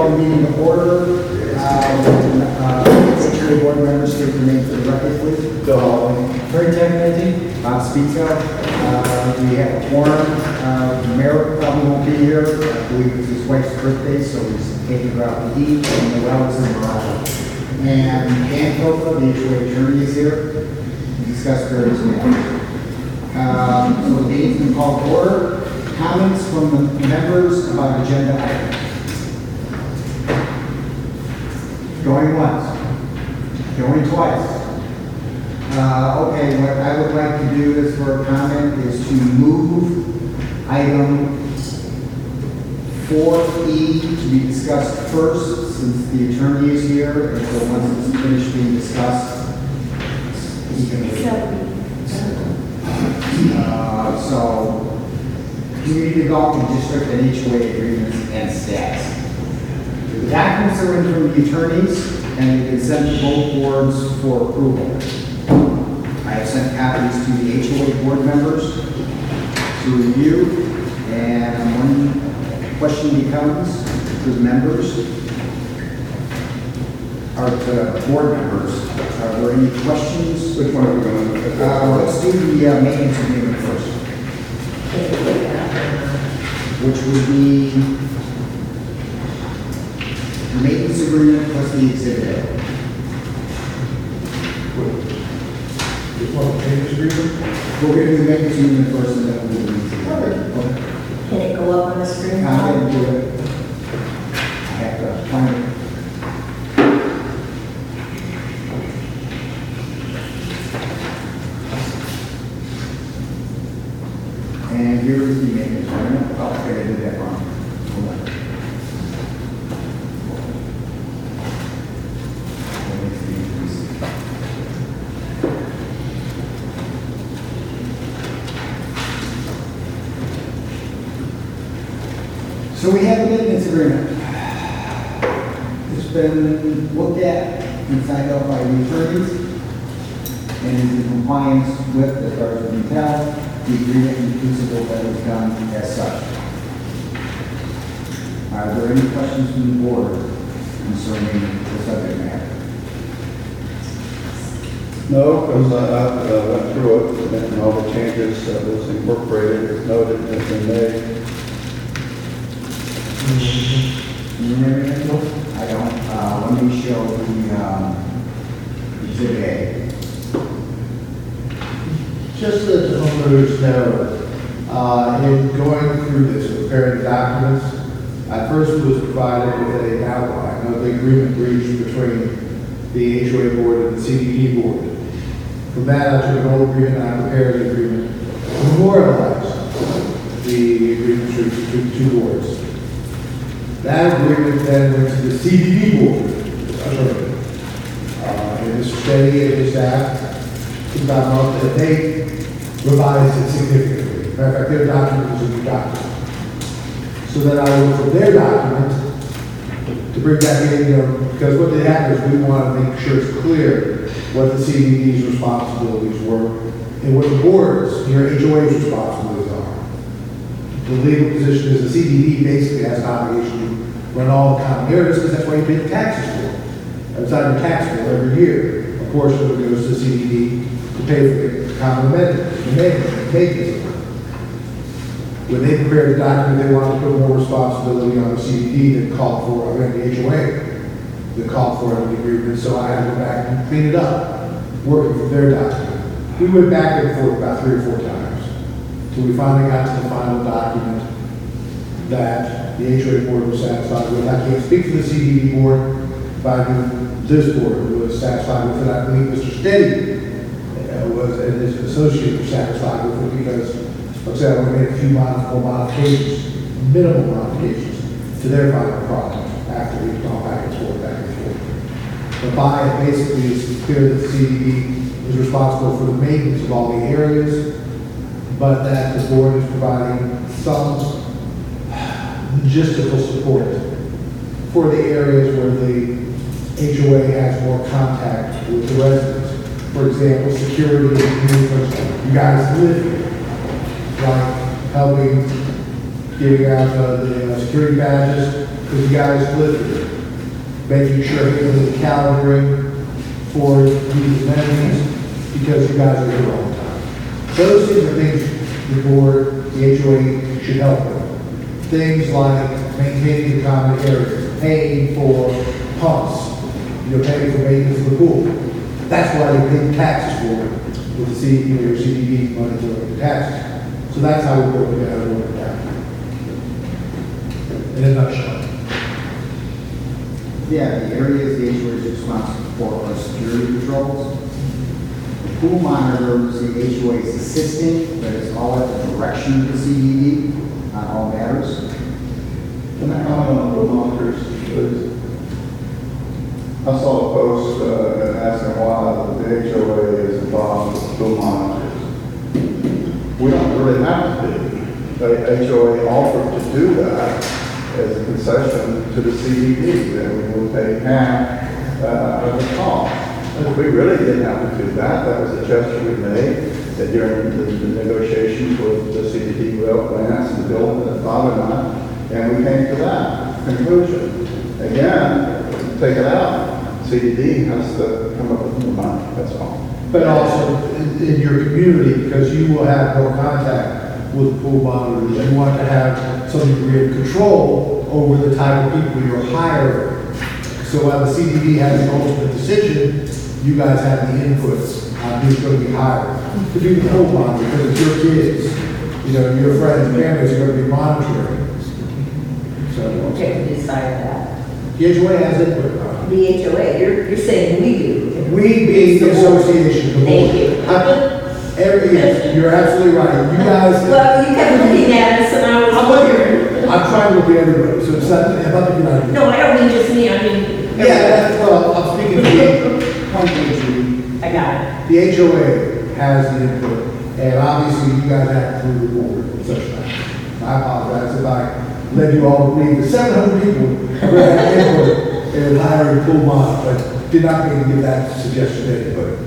call the meeting to order. HOA board members, state your name for the record, please. Bill Hawley. Very technical. Bob Spizio. We have a quorum. Mayor probably won't be here. I believe it's his wife's birthday, so he's taking her out to eat, and Noel is in the house. And Dan Copa, the HOA attorney, is here to discuss various matters. So the meeting's been called to order. Comments from the members about agenda items. Going once. Going twice. Okay, what I would like to do is for a comment is to move item 4E to be discussed first, since the attorney is here, and so once it's finished being discussed, he can leave. So, Community Development District and HOA agreements and stats. The documents are in from the attorneys and they've been sent to both boards for approval. I have sent copies to the HOA board members to review, and one question becomes to the members, or to board members, are there any questions? Which one are we going to look at? Let's do the maintenance agreement first, which would be the maintenance agreement plus the exhibit A. Which one, maintenance agreement? We're going to do the maintenance agreement first, and then we'll do the exhibit A. Can it go up on the screen? I didn't do it. I have to find it. And here is the maintenance agreement. Oh, okay, I did that wrong. Hold on. So we have a maintenance agreement. It's been looked at and signed off by the attorneys and is in compliance with, as far as we can tell, the agreement and principle that was done as such. Are there any questions from the board concerning the subject matter? No, because I went through it and all the changes that was incorporated, as noted, has been made. You remember that? I don't. Let me show the exhibit A. Just so that the homeowners know, in going through this, preparing documents, I first was provided with an outline of the agreement reached between the HOA board and the CDD board. From that, I took an old agreement and I prepared an agreement to memorialize the agreements reached between the two boards. That agreement then went to the CDD board. And Mr. Steady and his staff took about a month, and they revised it significantly. Matter of fact, their document was a new document. So then I looked at their document to bring that in, because what they have is we want to make sure it's clear what the CDD's responsibilities were and what the board's, your HOA's responsibilities are. The legal position is the CDD basically has an obligation to run all the common areas because that's why you pay the taxes for. Outside your tax bill every year, a portion of it goes to the CDD to pay for the common amendments, the maintenance. When they prepared the document, they wanted to put more responsibility on the CDD than called for, the HOA, that called for in the agreement, so I had to go back and clean it up, working from their document. We went back and forth about 3 or 4 times, till we finally got to the final document that the HOA board was satisfied with. I can't speak for the CDD board, but I knew this board was satisfied with it. I believe Mr. Steady was, and his associate were satisfied with it because, like I said, we made a few more modifications, minimal modifications to their final product after we've gone back and forth, back and forth. The by it basically is clear that the CDD is responsible for the maintenance of all the areas, but that the board is providing some logistical support for the areas where the HOA has more contact with the residents. For example, security and community, you guys live here, like helping giving out the security badges, because you guys live here, making sure you have the calendaring for these amenities, because you guys are here all the time. Those things are things the board, the HOA should help with. Things like maintaining the common areas, paying for pumps, paying for maintenance of the pool. That's why they pay taxes for it, with the CD, your CDD money for the taxes. So that's how we work it out, work it out. In a nutshell. Yeah, the areas the HOA is responsible for are security patrols. The pool monitors, the HOA is assisting, but it's all at the direction of the CDD on all matters. Can I comment on the monitors, please? I saw a post asking why the HOA is involved with pool monitors. We don't really have to be. The HOA offered to do that as a concession to the CDD, that we will pay half of the cost. If we really didn't have to do that, that was a gesture we made that during the negotiations with the CDD, Lance and Bill and Bob and I, and we came to that conclusion. Again, take it out. CDD has to come up with more money, that's all. But also in your community, because you will have more contact with the pool monitors, you want to have some degree of control over the type of people you're hiring. So while the CDD has the ultimate decision, you guys have the inputs on who's going to be hired to do the pool monitor, because it's your kids, your friends and families are going to be monitoring. So, Okay, we decide that. the HOA has input on it. The HOA, you're saying we do. We being the association, the Thank board. you. Yes, you're absolutely right. You guys. Well, you kept looking at us and I was wondering. I'm trying to look at everybody, so it's not, I'm not looking at you. No, I don't mean just me, I mean. Well, I'm speaking to the point HOA. I got it. The HOA has the input, and obviously you guys have to through the board and such things. I apologize if I led you all to believe that 700 people have input in hiring pool monitor, but did not mean to give that suggestion to anybody.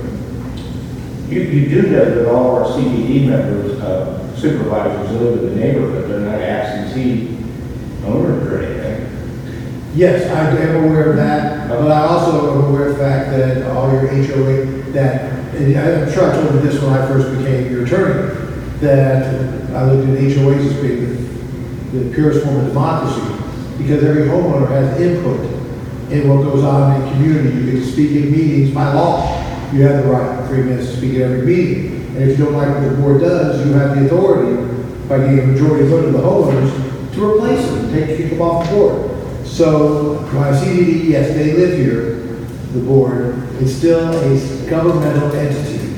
You do know that all our CDD members, supervisors live in the neighborhood, they're not absentee owners or anything. Yes, I am aware of that, but I also am aware of the fact that all your HOA, and I'm sure I told you this when I first became your attorney, that I looked at HOAs as being the purest form of democracy, because every homeowner has input in what goes on in the community. You get to speak in meetings by law. You have the right, 3 minutes to speak at every meeting. And if you don't like what the board does, you have the authority, by getting a majority vote of the homeowners, to replace them, kick them off the board. So, my CDD, yes, they live here, the board, it's still a governmental entity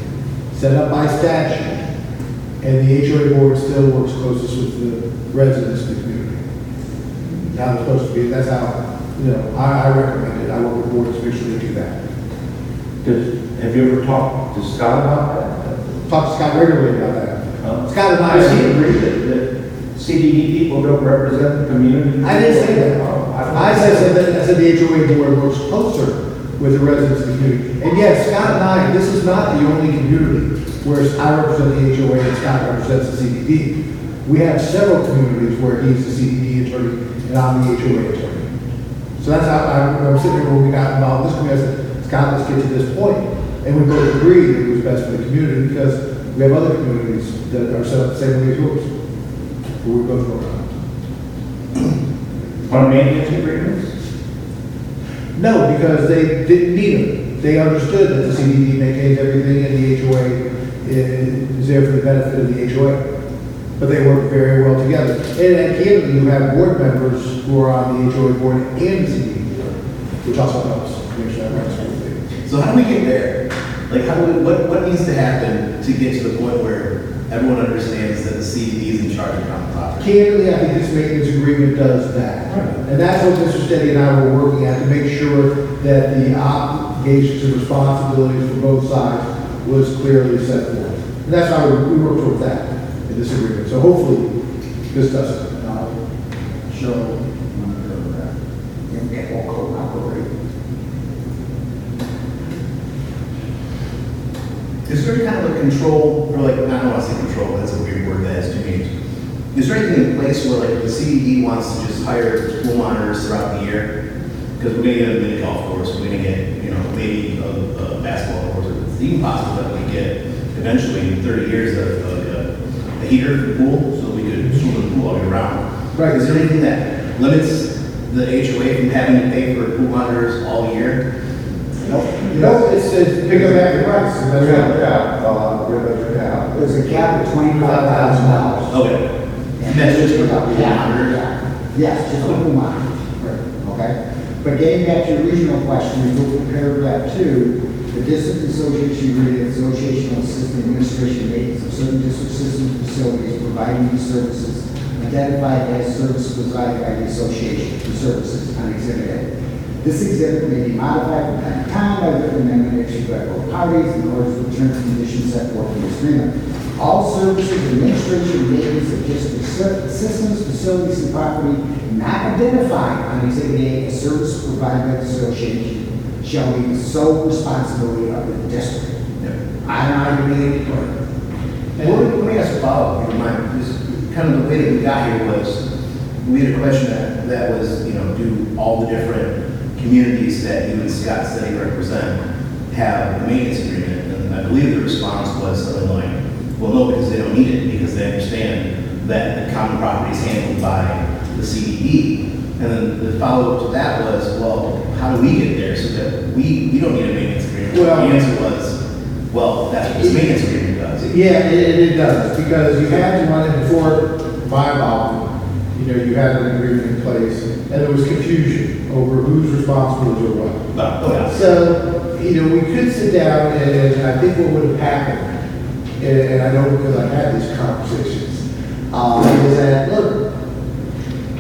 set up by statute, and the HOA board still works closest with the residents of the community. Now, it's supposed to be, that's how, I recommend it. I want the board to make sure they do that. Have you ever talked to Scott about that? Talk to Scott regularly about that. Scott and I. Does he agree that CDD people don't represent the community? I didn't say that. I said the HOA board works closer with the residents of the community. And yes, Scott and I, this is not the only community where I represent the HOA and Scott represents the CDD. We have several communities where he's the CDD attorney and I'm the HOA attorney. So that's how I'm sitting here when we got involved in this community. I said, Scott, let's get to this point. And we both agreed it was best for the community because we have other communities that are set up the same way as yours. Where we both work on. On maintenance agreements? No, because they didn't need them. They understood that the CDD maintains everything and the HOA is there for the benefit of the HOA. But they work very well together. And at Canada, you have board members who are on the HOA board and the CDD board, which also helps make sure that runs smoothly. So how do we get there? Like, what needs to happen to get to the point where everyone understands that the CDD is in charge of common property? Candidly, I think this maintenance agreement does that. And that's what Mr. Steady and I were working at, to make sure that the obligations and responsibilities for both sides was clearly set forth. And that's how we worked towards that in this agreement. So hopefully, this does it. Show that. And all cooperate. Is there kind of a control, or like, I don't want to say control, that's a weird word that has two meanings. is there anything in place where like the CDD wants to just hire pool monitors throughout the year? Because we're gonna get a mini golf course, we're gonna get, you know, maybe a basketball course. It's even possible that we get eventually in 30 years a heater for the pool, so we could swim in the pool all year round. Right. Is there anything that limits the HOA from having to pay for pool monitors all year? No, it says pick up after price. We have a cap, we have a cap. There's a cap of $25,000. Okay. And that's just for the pool monitor? Yes, just for pool monitors. Okay? But getting back to your original question, if you look at paragraph 2, the district association agreed that the association will assist in administration and maintenance of certain district system facilities providing these services identified as service provided by the association for services on Exhibit A. This exhibit may be modified from time to time by written amendment issued by both parties in accordance with terms and conditions set forth in this agreement. All services, administration, and maintenance of district systems, facilities, and property not identified on Exhibit A as service provided by the association shall be the sole responsibility of the district. I don't know how you made it clear. Let me ask a follow-up, if you don't mind. Just kind of the way that we got here was, we had a question that was, you know, do all the different communities that you and Scott said you represent have a maintenance agreement? And I believe the response was something like, well, no, because they don't need it, because they understand that the common property is handled by the CDD. And then the follow-up to that was, well, how do we get there so that we don't need a maintenance agreement? Well- The answer was, well, that's what this maintenance agreement does. Yeah, it does, because you had to run it before my involvement. You know, you had an agreement in place, and there was confusion over whose responsibility or what. But, okay. So, you know, we could sit down and I think what would have happened, and I know because I've had these conversations, is that, look,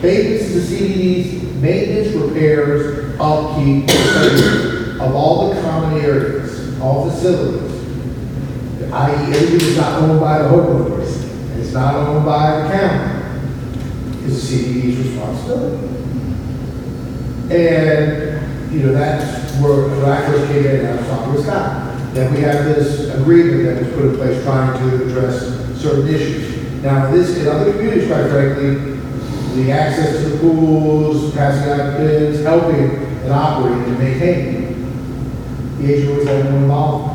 maintenance is the CDD's maintenance, repairs, upkeep, of all the common areas, all facilities, i.e. everything is not owned by the homeowners, and it's not owned by the county, is the CDD's responsibility. And, you know, that's where, when I first came in, I was talking with Scott, that we have this agreement that was put in place trying to address certain issues. Now, in other communities, quite frankly, the access to the pools, passing out bids, helping and operating and maintaining, the HOAs have more involvement.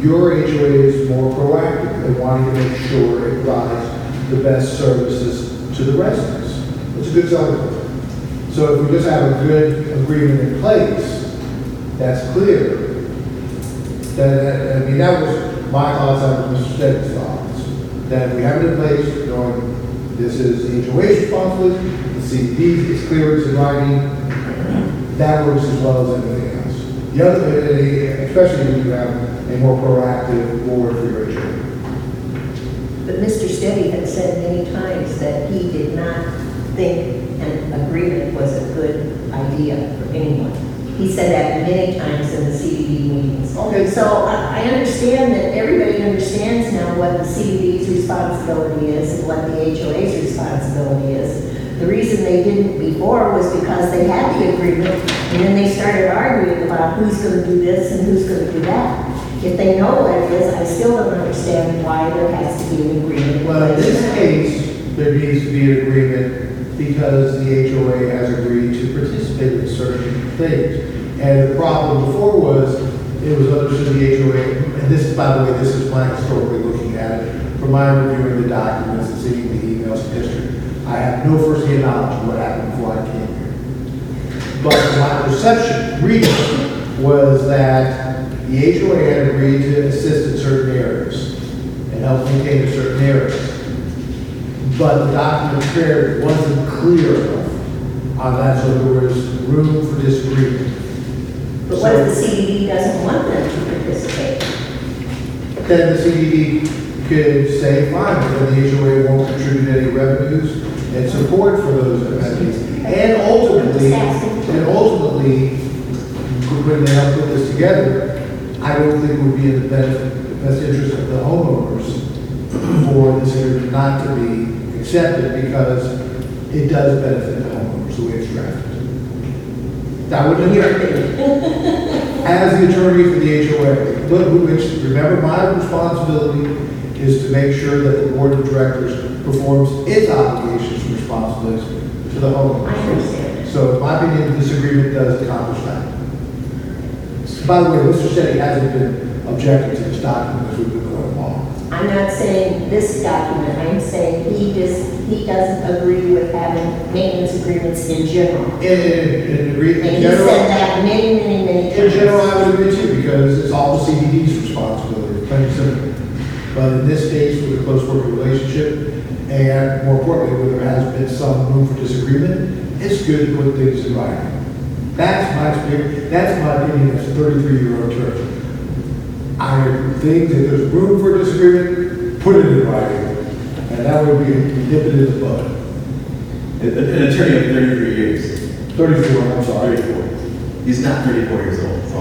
Your HOA is more proactive in wanting to make sure it provides the best services to the residents. It's a good selling point. So if we just have a good agreement in place, that's clear. Then, I mean, that was my thoughts, that was Mr. Stead's thoughts. That we have it in place, knowing this is the HOA's responsibility, the CDD is clear, it's in writing, that works as well as anything else. The other, especially when you have a more proactive board for your HOA. But Mr. Steady had said many times that he did not think an agreement was a good idea for anyone. He said that many times in the CDD meetings. Okay. So I understand that everybody understands now what the CDD's responsibility is and what the HOA's responsibility is. The reason they didn't before was because they had the agreement and then they started arguing about who's going to do this and who's going to do that. If they know what it is, I still don't understand why there has to be an agreement. Well, in this case, there needs to be an agreement because the HOA has agreed to participate in certain things. And the problem before was, it was understood the HOA, and this is, by the way, this is my historically looking at it, from my reviewing the documents and seeing the emails and history. I have no first-hand knowledge of what happened before I came here. But my perception, reading, was that the HOA had agreed to assist in certain areas and help maintain in certain areas. But the document prepared wasn't clear enough on that, so there was room for disagreement. But what if the CDD doesn't want them to participate? Then the CDD could say, fine, but then the HOA won't contribute any revenues and support for those amenities. And ultimately, when they help put this together, I don't think it would be in the best interest of the homeowners for this agreement not to be accepted because it does benefit the homeowners the way it's drafted. That would be your opinion. As the attorney for the HOA, which, remember, my responsibility is to make sure that the board of directors performs its obligations and responsibilities to the homeowner. I understand. So in my opinion, this agreement does accomplish that. By the way, Mr. Shetty hasn't been objecting to this document as we've been going along. I'm not saying this document, I'm saying he doesn't agree with having maintenance agreements in general. In And he general, said that many in times. general, I would agree too, because it's all the CDD's responsibility, plain and simple. But in this case, with a close working relationship, and more importantly, where there has been some room for disagreement, it's good to put things in writing. That's my experience, that's my opinion as a 33-year-old attorney. I think that there's room for disagreement, put it in writing, and that would be nip it in the bud. An attorney of 33 years. 34, I'm sorry. 34. He's not 34 years old. So.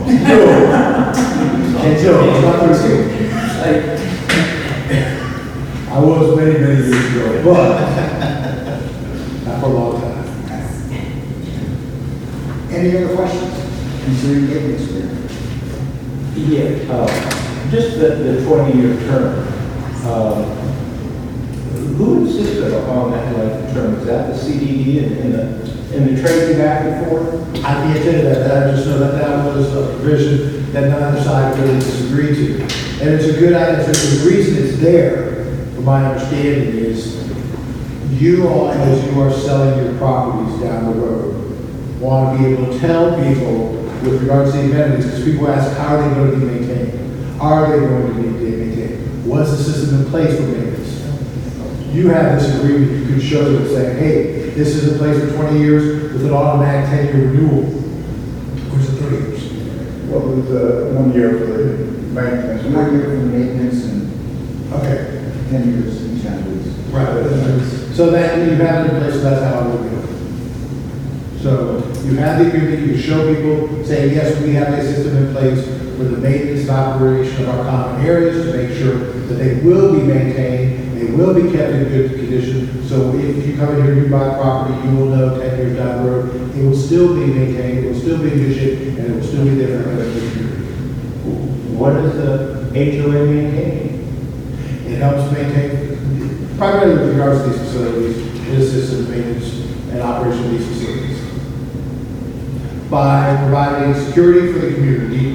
And Joe, I'm not 32. I was many years ago, but not for a long time. Any other questions concerning the maintenance agreement? Yeah, just the 20-year term. Who insisted on that length of term? Is that the CDD in the trade back and forth? I can't tell you that, I just know that that was a provision that neither side really disagreed to. And it's a good idea, so the reason it's there, from my understanding, is you all, as you are selling your properties down the road, want to be able to tell people with regards to the amenities, because people ask, how are they going to be maintained? Are they going to be maintained? What's the system in place for maintenance? You have this agreement, you can show them saying, hey, this is in place for 20 years with an automatic 10-year renewal. Or is it 30 years? Well, there's 1 year for the maintenance. 1 year for the maintenance and Okay. 10 years in Chinese. Right. So that you have it in place, so that's how it would go. So you have the agreement, you show people, say, yes, we have a system in place for the maintenance and operation of our common areas to make sure that they will be maintained, they will be kept in good condition. So if you come in here and you buy property, you will know 10 years down the road, it will still be maintained, it will still be in good shape, and it will still be there for the rest of the year. What is the HOA maintaining? It helps maintain, primarily with regards to these facilities, it assists in the maintenance and operation of these facilities. By providing security for the community,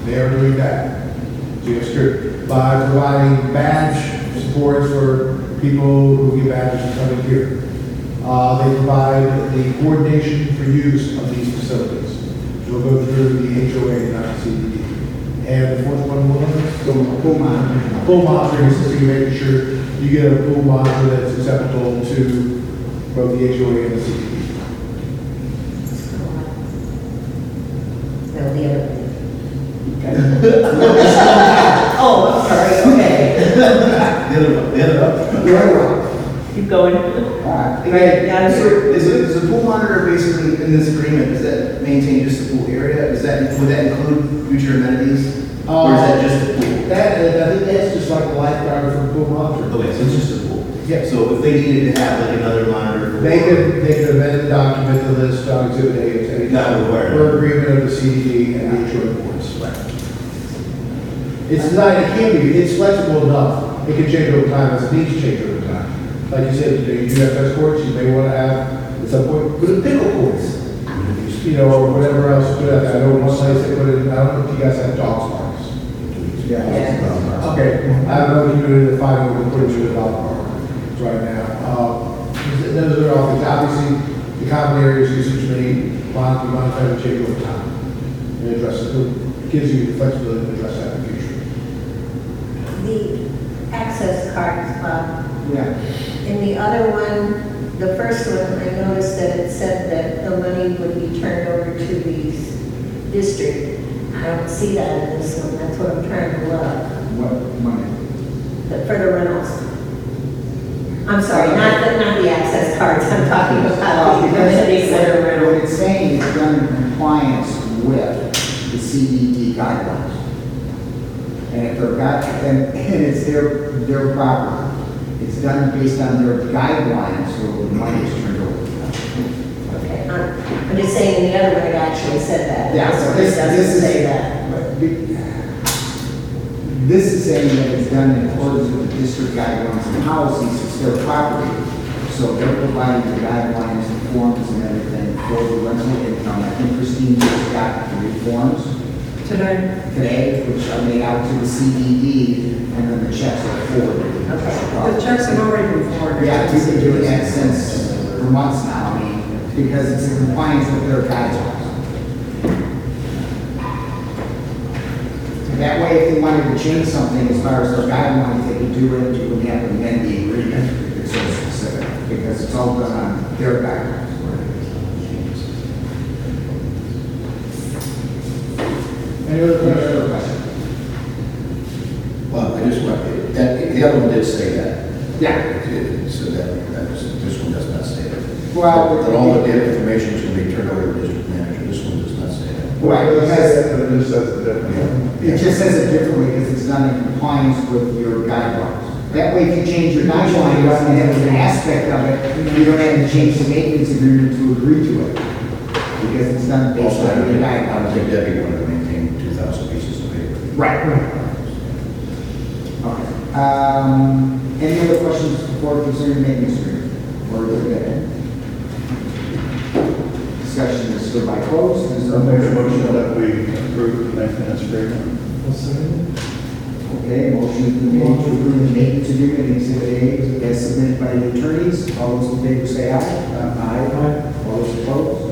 they are doing that. So you have security. By providing badge supports for people who get badges for coming here. They provide the coordination for use of these facilities. We'll go through the HOA, not the CDD. And the fourth one was Pool monitoring. pool monitoring system, making sure you get a pool monitor that's acceptable to both the HOA and the CDD. No, the other one. Oh, I'm sorry, okay. The other one. Very well. Keep going. All right. Okay, yeah, so is the pool monitor basically in this agreement, does that maintain just the pool area? Would that include future amenities? Or is that just the pool? I think that's just like the lifeguard for pool monitor. Okay, so it's just the pool. Yeah. So if they needed to have like another monitor for. They could amend the document to list on exhibit A as any Not required. per agreement of the CDD and the HOA boards. It's not, it can be, it's flexible enough. It can change over time as needs change over time. Like you said, you do have tennis courts, you may want to have, at some point, put in pickle courts. You know, or whatever else, put out there. I know one place they put in, I don't know if you guys have dog parks. Yeah. Okay, I don't know if you're defining what we're putting in the dog park right now. Those are all things, obviously, the common areas usage may monitor and change over time. And address it, it gives you the flexibility to address that in the future. The access cards, Yeah. in the other one, the first one, I noticed that it said that the money would be turned over to the district. I don't see that in this one, that's what I'm trying to look, What money? for the rentals. I'm sorry, not the access cards, I'm talking about the amenities that are What rental. it's saying is done in compliance with the CDD guidelines. And if they're and it's their property. It's done based on their guidelines, so the money is turned over to them. Okay, I'm just saying in the other one, it actually said that. Yeah, so this doesn't is. say that. This is saying that it's done in accordance with the district guidelines and policies, it's their property. So they're providing the guidelines, the forms and everything for the rental income. I think Christine just got the reforms today, which are made out to the CED, and then the checks are forwarded. The checks have already been forwarded. Yeah, we've been doing that since for months now, I mean, because it's in compliance with their guidelines. That way, if they wanted to change something as far as their guidelines, they could do it, you wouldn't have to amend the agreement if it's so specific, because it's all done on their guidelines. Any other questions? Well, I just want, that, the other one did say that. Yeah. So this one does not say that. Well, That all the data information is going to be turned over to the district manager. This one does not say that. Right, It because just says it differently. it just says it differently because it's done in compliance with your guidelines. That way, if you change your guidelines and have an aspect of it, you don't have to change the maintenance agreement to agree to it. Because it's done based Also, I on your don't guidelines. think Debbie wanted to maintain 2,000 pieces of paper. Right. Okay. Any other questions before concerning maintenance agreement? Or is it good? Discussion is hereby closed. Is there I'll a make a motion? motion that we approve the maintenance agreement. Okay, motion has been made to approve the maintenance agreement, Exhibit A, as submitted by the attorneys. All those in favor say aye. Aye. All those opposed?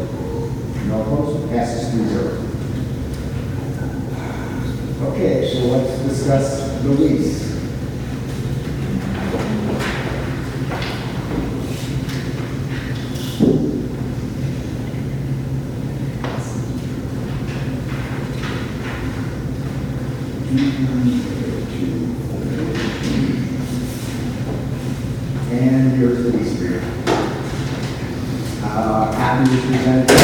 No opposed? Passes 3-0. Okay, so let's discuss the lease. And here's the lease agreement. Copy is presented to the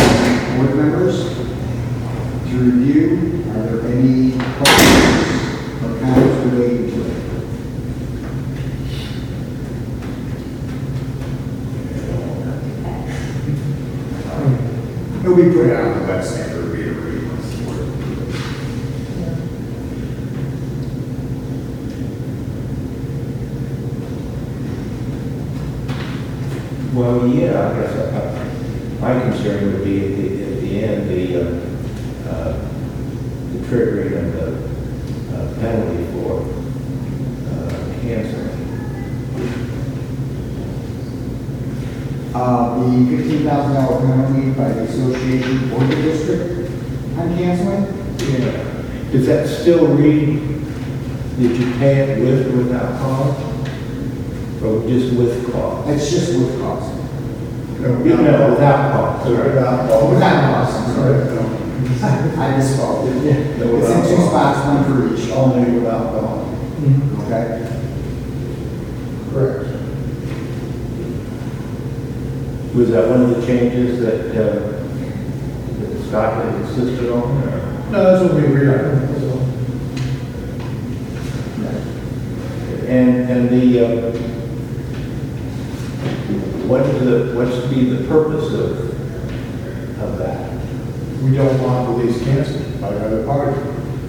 board members to review. Are there any questions or comments relating to it? It'll be put out on the website for reader review. Well, yeah, I guess my concern would be at the end, the triggering of the penalty for canceling. The $15,000 penalty by the association or the district on canceling? Yeah. Does that still read that you pay it with or without cause? Or just with cause? It's just with cost. No, without cause. Without Without cost, I'm sorry. I misspoke. It's in 2 spots, one for each. Only without cause. Okay? Correct. Was that one of the changes that Scott had insisted on? Or? No, that's what we agreed on. And what's to be the purpose of that? We don't want the lease canceled by either party.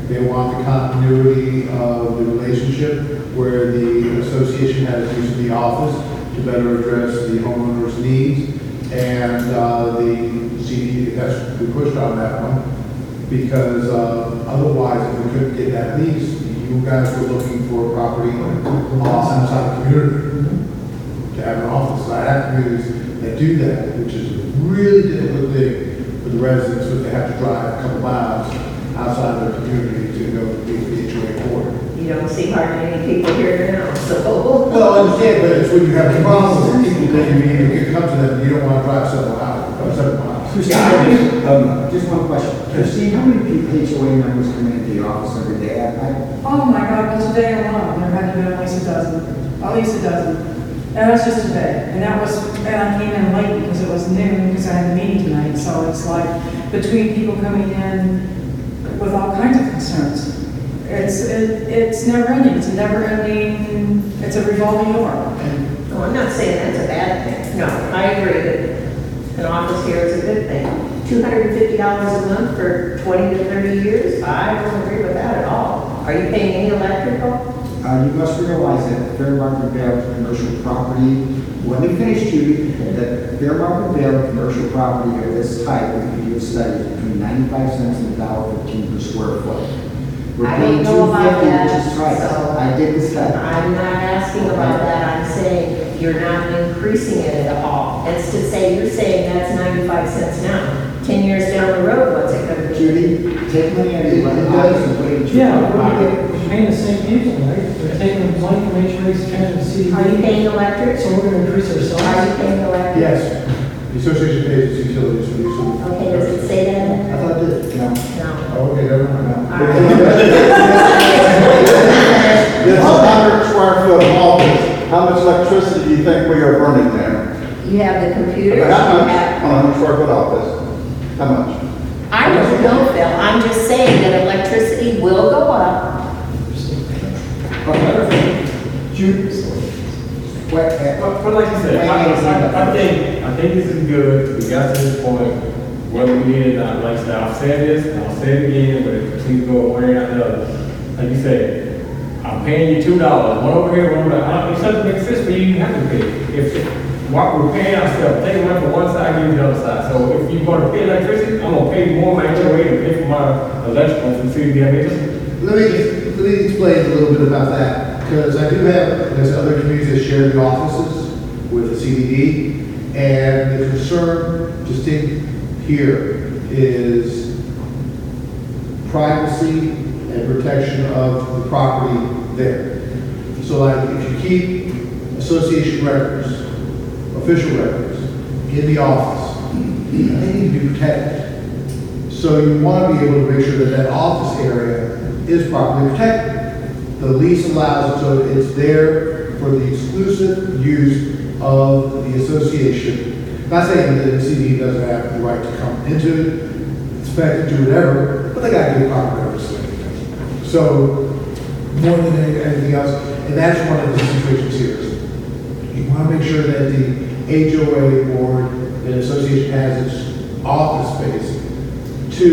They want the continuity of the relationship where the association has used the office to better address the homeowner's needs. And the CD has to be pushed on that one because otherwise, if we couldn't get that lease, you guys were looking for a property outside the community to have an office. I have communities that do that, which is a really difficult thing for the residents, so they have to drive a couple miles outside of their community to go to the HOA board. You don't see hardly any people here now, so. Well, I understand, but it's when you have problems with people that you come to them, you don't want to drive several hours, or 7 miles. Christine, just one question. Christine, how many HOA members come into the office every day? Oh my God, well, today alone, there had to be at least a dozen. And that's just today. And I came in late because it was noon, because I had a meeting tonight. So it's like between people coming in with all kinds of concerns. It's never ending. It's a never ending, it's a revolving door. No, I'm not saying that's a bad thing. No, I agree that an office here is a good thing. $250 a month for 20 to 30 years, I don't agree with that at all. Are you paying any electrical? You must realize that Fair Market Vale commercial property, let me finish, Judy, that Fair Market Vale commercial property of this type, if you do a study, is between 95 cents and $1.15 per square foot. We're I paying don't know about $2.50, that, which is twice. so- I did the study. I'm not asking about that, I'm saying you're not increasing it at all. It's to say, you're saying that's 95 cents now. 10 years down the road, what's it gonna be? Judy, take money out of your pocket and put it in your Yeah, pocket. we're paying the same people, right? We're taking money from HOAs, turning to CDD. Are you paying electric? So we're gonna increase our Are you salaries. paying electric? Yes, the association pays its utilities for use of. Okay, does it say that? I thought that, no. No. Oh, okay, never mind. All right. This 100 square foot office, how much electricity do you think we are burning there? You have the computers, you How much have, on a 100 square foot office? How much? I don't know, Phil, I'm just saying that electricity will go up. Judy, what, But like you said, I think this is good, we got to this point, whether we need it or not, like I said, I've said this, and I'll say it again, but it continues to go one way or another. Like you said, I'm paying you $2, one over here, one over there, if something makes sense for you, you have to pay. If what we're paying ourselves, take money from one side, give you the other side. So if you're gonna pay electricity, I'm gonna pay more my HOA and pay for my electrical from CDM. Let me explain a little bit about that, because I do have, there's other communities that share the offices with the CDD, and the concern distinct here is privacy and protection of the property there. So like, if you keep association records, official records, in the office, they need to be protected. So you want to be able to make sure that that office area is properly protected. The lease allows it, so it's there for the exclusive use of the association. Not saying that the CD doesn't have the right to come into it, inspect it, do whatever, but they got to do proper notice. So, more than anything else, and that's one of the situations here. You want to make sure that the HOA board and association has its office space to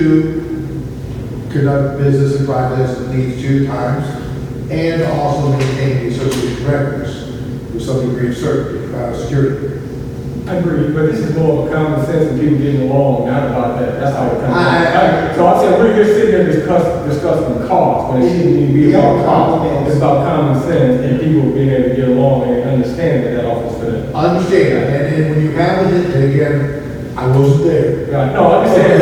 conduct business and projects that needs 2 times, and also maintain the association records with some degree of security. I agree, but this is more of a common sense and people getting along, not about that. That's how it comes. So I said, we're just sitting there discussing cost, but it shouldn't even be about cost. It's about common sense and people being able to get along and understand that office for them. I understand, and when you have it, and again, I wasn't there. Right. No, I'm just saying, I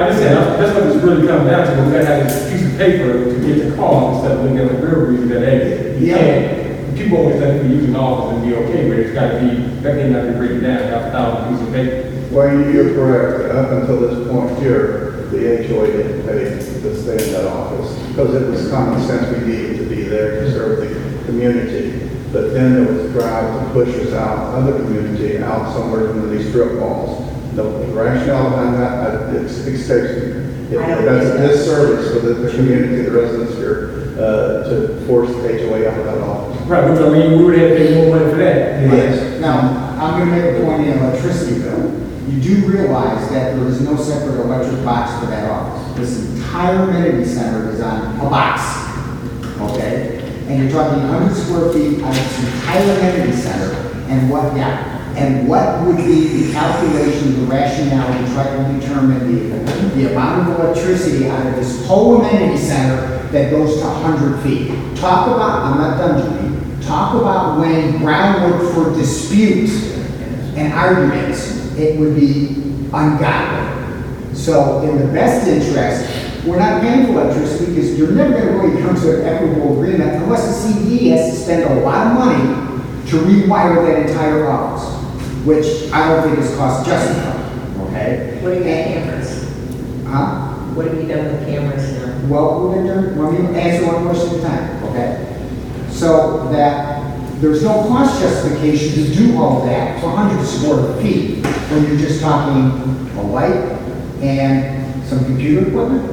just said, that's what this really comes down to. We gotta have this piece of paper to get the cost instead of looking at the real reason that, hey, you can't. People always think we use an office and be okay, but it's gotta be, that may not be breaking down, half 1,000 pieces of paper. Well, you're correct. Up until this point here, the HOA didn't pay to stay in that office because it was common sense we needed to be there to serve the community. But then there was a drive to push us out of the community, out somewhere into these strip malls. The rationale behind that, it escapes me. That's a disservice for the community, the residents here, to force the HOA out of that office. Right, which I mean, we would have to pay more money for that. Yes. Now, I'm going to make a point in electricity bill. You do realize that there is no separate electric box for that office. This entire amenity center is on a box, okay? And you're talking 100 square feet on this entire amenity center, and what would be the calculation, the rationale to try to determine the amount of electricity out of this whole amenity center that goes to 100 feet? Talk about, I'm not done, Judy, talk about laying groundwork for disputes and arguments. It would be ungodly. So in the best interest, we're not paying for electricity because you're never going to really come to an equitable agreement unless the CDE has to spend a lot of money to rewire that entire office, which I don't think is cost justified, okay? What do you got cameras? Huh? What have you done with cameras now? Well, let me answer one question at a time, okay? So that there's no cost justification to do all that for 100 square feet when you're just talking a light and some computer equipment.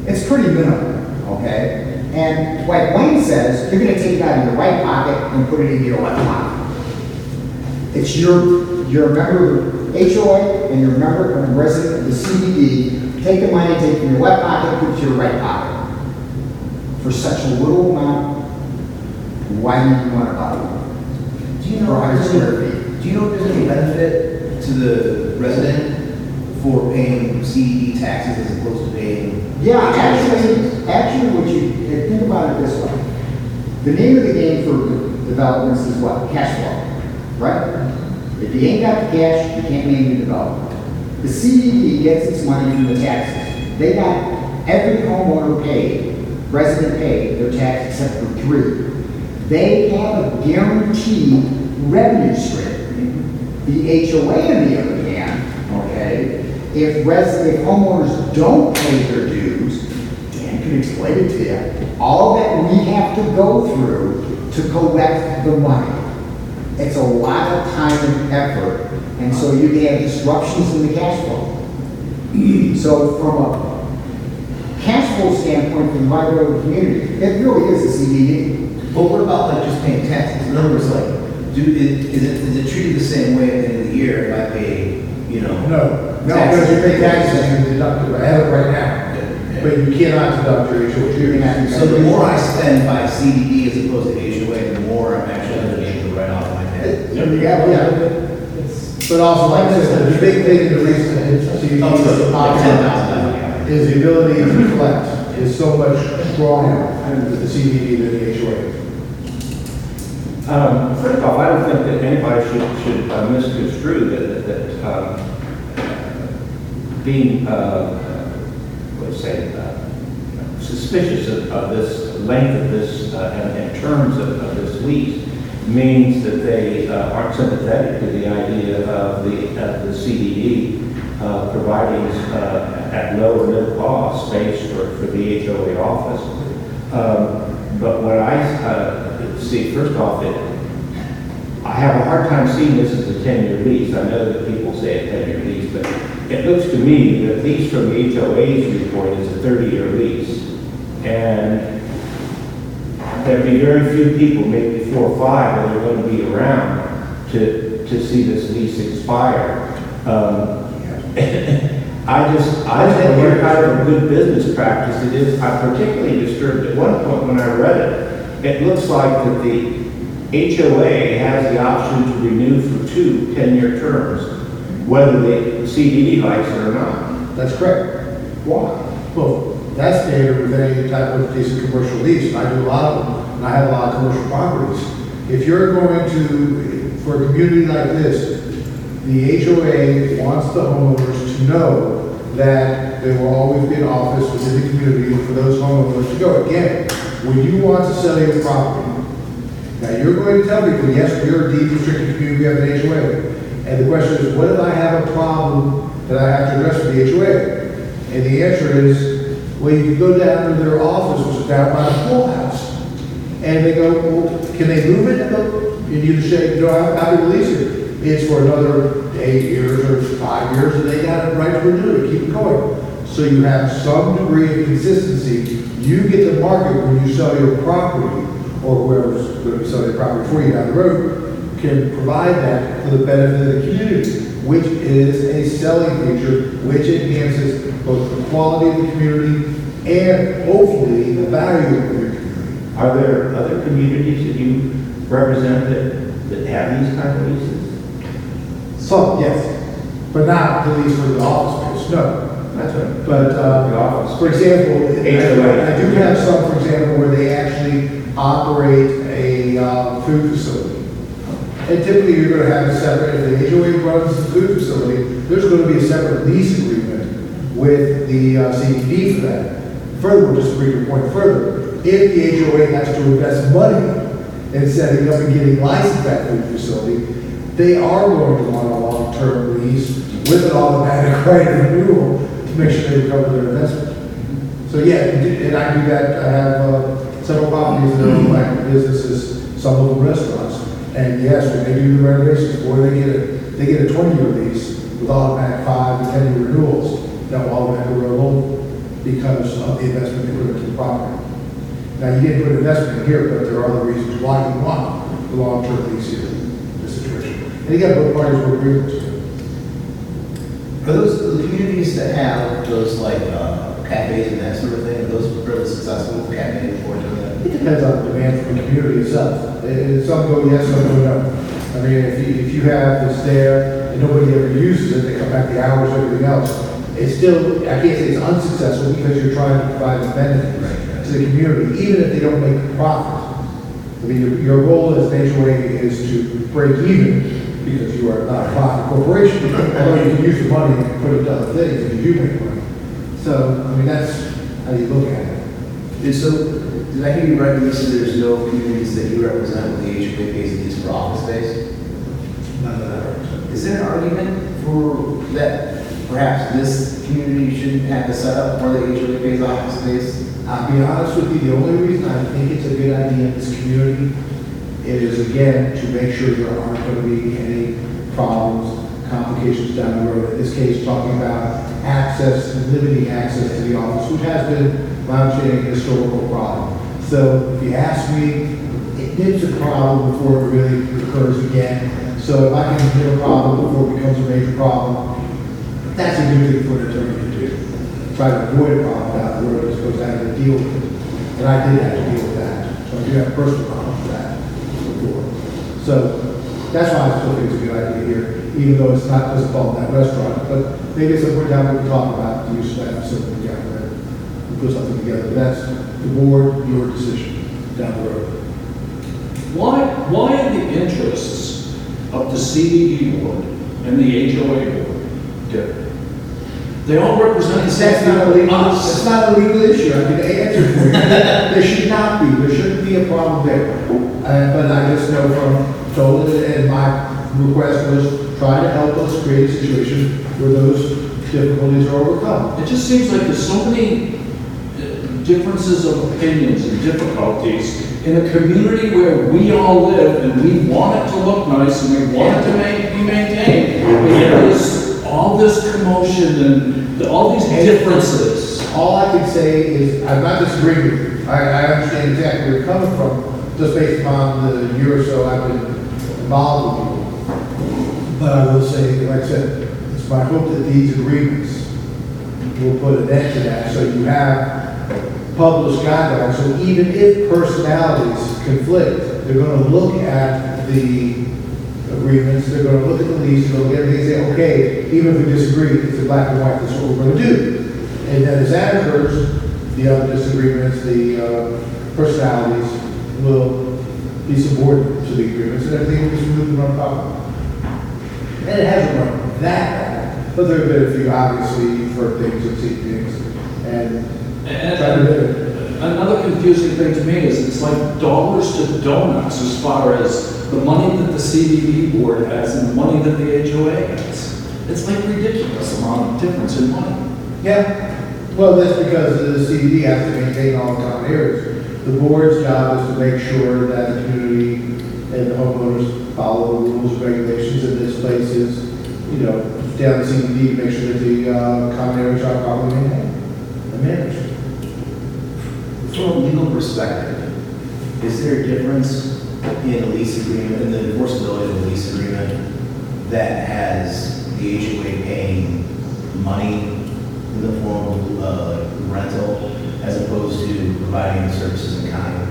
It's pretty minimal, okay? And like Wayne says, you're going to take it out of your right pocket and put it in your left pocket. It's you're a member of the HOA and you're a member and a resident of the CBD take the money, take it from your left pocket, put it to your right pocket. For such a little amount, why do you want to buy one? Do you know, For 100 if square there's feet? any- do you know if there's any benefit to the resident for paying CDD taxes as opposed to paying? Yeah, HOA actually, what you, think about it this way. The name of the game for developments is what? Cash flow, right? If you ain't got the cash, you can't make the development. The CDD gets its money from the taxes. They got every homeowner paid, resident paid their tax except for 3. They have a guaranteed revenue stream. The HOA, on the other hand, okay, if homeowners don't pay their dues, Dan can explain it to you, all that we have to go through to collect the money. It's a lot of time and effort, and so you can have disruptions in the cash flow. So from a cash flow standpoint, from my road community, it really is a CDD. But what about like just paying taxes? In other words, like, is it treated the same way at the end of the year if I pay, you know? No, because you pay taxes, you deduct it, I have it right now, but you cannot deduct your HOA. So the more I spend by CDD as opposed to HOA, the more I'm actually going to be able to write off my debt. Yeah. But also, like I said, the big thing in the reason that CDD Up to is like popular $10,000. is the ability to collect is so much stronger with the CDD than the HOA. First off, I don't think that anybody should misconstrue that being, let's say, suspicious of this length of this and terms of this lease means that they aren't sympathetic to the idea of the CDD providing at low or no cost space for the HOA office. But what I see, first off, I have a hard time seeing this as a 10-year lease. I know that people say a 10-year lease, but it looks to me that at least from the HOA's viewpoint, it's a 30-year lease. And there'd be very few people, maybe 4 or 5, that are going to be around to see this lease expire. I think what kind of a good business practice it is. I'm particularly disturbed at one point when I read it. It looks like that the HOA has the option to renew for 2 10-year terms, whether the CDD likes it or not. That's correct. Why? Well, that's standard with any type of piece of commercial lease. I do a lot of them, and I have a lot of commercial properties. If you're going to, for a community like this, the HOA wants the homeowners to know that there will always be an office within the community for those homeowners to go. Again, when you want to sell your property, now you're going to tell people, yes, we are a deed restricted community, we have an HOA. And the question is, what if I have a problem that I have to address with the HOA? And the answer is, well, you can go down to their office, which is down by the pool house. And they go, well, can they move it? And you say, how do you release it? It's for another 8 years or 5 years, and they got a right to renew it, keep it going. So you have some degree of consistency. You get to market when you sell your property, or whoever's going to be selling your property for you down the road, can provide that for the benefit of the community, which is a selling feature, which enhances both the quality of the community and hopefully the value of your community. Are there other communities that you represent that have these kind of leases? Some, yes, but not the lease for the office space, no. That's right. But, The office. for example, HOA. I do have some, for example, where they actually operate a food facility. And typically, you're going to have a separate, if the HOA runs the food facility, there's going to be a separate lease agreement with the CDD for that. Furthermore, just to bring your point further, if the HOA has to invest money in setting up and getting licensed that food facility, they are going to want a long-term lease with an automatic right of renewal to make sure they recover their investment. So yeah, and I do that. I have several properties that are owned by businesses, some of them restaurants. And yes, when they do the renovations, boy, they get a 20-year lease with automatic 5 to 10-year renewals that will automatically roll because of the investment they put into the property. Now, you didn't put investment in here, but there are other reasons why you want the long-term lease here in this situation. And you got both parties who agree with it. Are those the communities that have those like cafes and that sort of thing? Are those fairly successful cafes for doing that? It depends on the demand from the community itself. Some go yes, some go no. I mean, if you have this there and nobody ever uses it, they come back the hours, everything else. It's still, I can't say it's unsuccessful because you're trying to provide amenities to the community, even if they don't make a profit. I mean, your goal as an HOA is to break even because you are not a profit corporation. Although you can use the money and put it to other things if you do make money. So, I mean, that's how you look at it. And so, did I hear you right when you said there's no communities that you represent with the HOA pays at least for office space? None of that represents. Is there an argument for that perhaps this community shouldn't have the setup for the HOA pays office space? I'll be honest with you, the only reason I think it's a good idea in this community is, again, to make sure there aren't going to be any problems, complications down the road. In this case, talking about access, limiting access to the office, which has been launching a historical problem. So if you ask me, it is a problem before it really occurs again. So if I can get a problem before it becomes a major problem, that's a good thing for an attorney to do. Try to avoid a problem down the road as opposed to having to deal with it. And I did have to deal with that. So I do have personal knowledge of that before. So that's why I still think it's a good idea here, even though it's not just called that restaurant. But maybe at some point down we can talk about the use of that facility down there and put something together. But that's the board, your decision down the road. Why are the interests of the CDD board and the HOA board different? They all represent That's not a legal, us. it's not a legal issue. I can answer for you. There should not be. There shouldn't be a problem there. But I just know from told and my request was try to help us create a situation where those difficulties are overcome. It just seems like there's so many differences of opinions and difficulties in a community where we all live and we want it to look nice and we want it to be maintained. But there is all this commotion and all these differences. All I can say is, I'm not disagreeing with you. I understand exactly where you're coming from, just based upon the year or so I've been involved with you. But I will say, like I said, it's my hope that these agreements will put an end to that, so you have published guidelines, so even if personalities conflict, they're going to look at the agreements, they're going to look at the lease, they'll look at everything and say, okay, even if we disagree, it's a black and white, that's what we're going to do. And then as that occurs, the other disagreements, the personalities will be subordinate to the agreements, and everything will be smooth and run properly. And it hasn't run that bad, but there have been a few, obviously, you've heard things and seen things, and try to live it. Another confusing thing to me is it's like dollars to donuts as far as the money that the CDD board has and the money that the HOA has. It's like ridiculous amount of difference in money. Yeah, well, that's because the CDD has to maintain all the common areas. The board's job is to make sure that the community and the homeowners follow the rules and regulations, and this place is, you know, down the CDD to make sure that the common areas are properly maintained and managed. From a legal perspective, is there a difference in a lease agreement, in the enforceability of a lease agreement that has the HOA paying money in the form of rental as opposed to providing services in kind?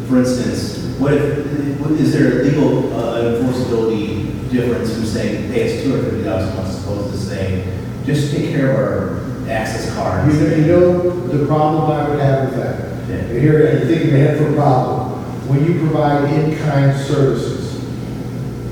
For instance, is there a legal enforceability difference from saying pay us $250 a month as opposed to saying just take care of our access cards? You know the problem I would have with that. Yeah. Here, I think you have a problem. When you provide in-kind services,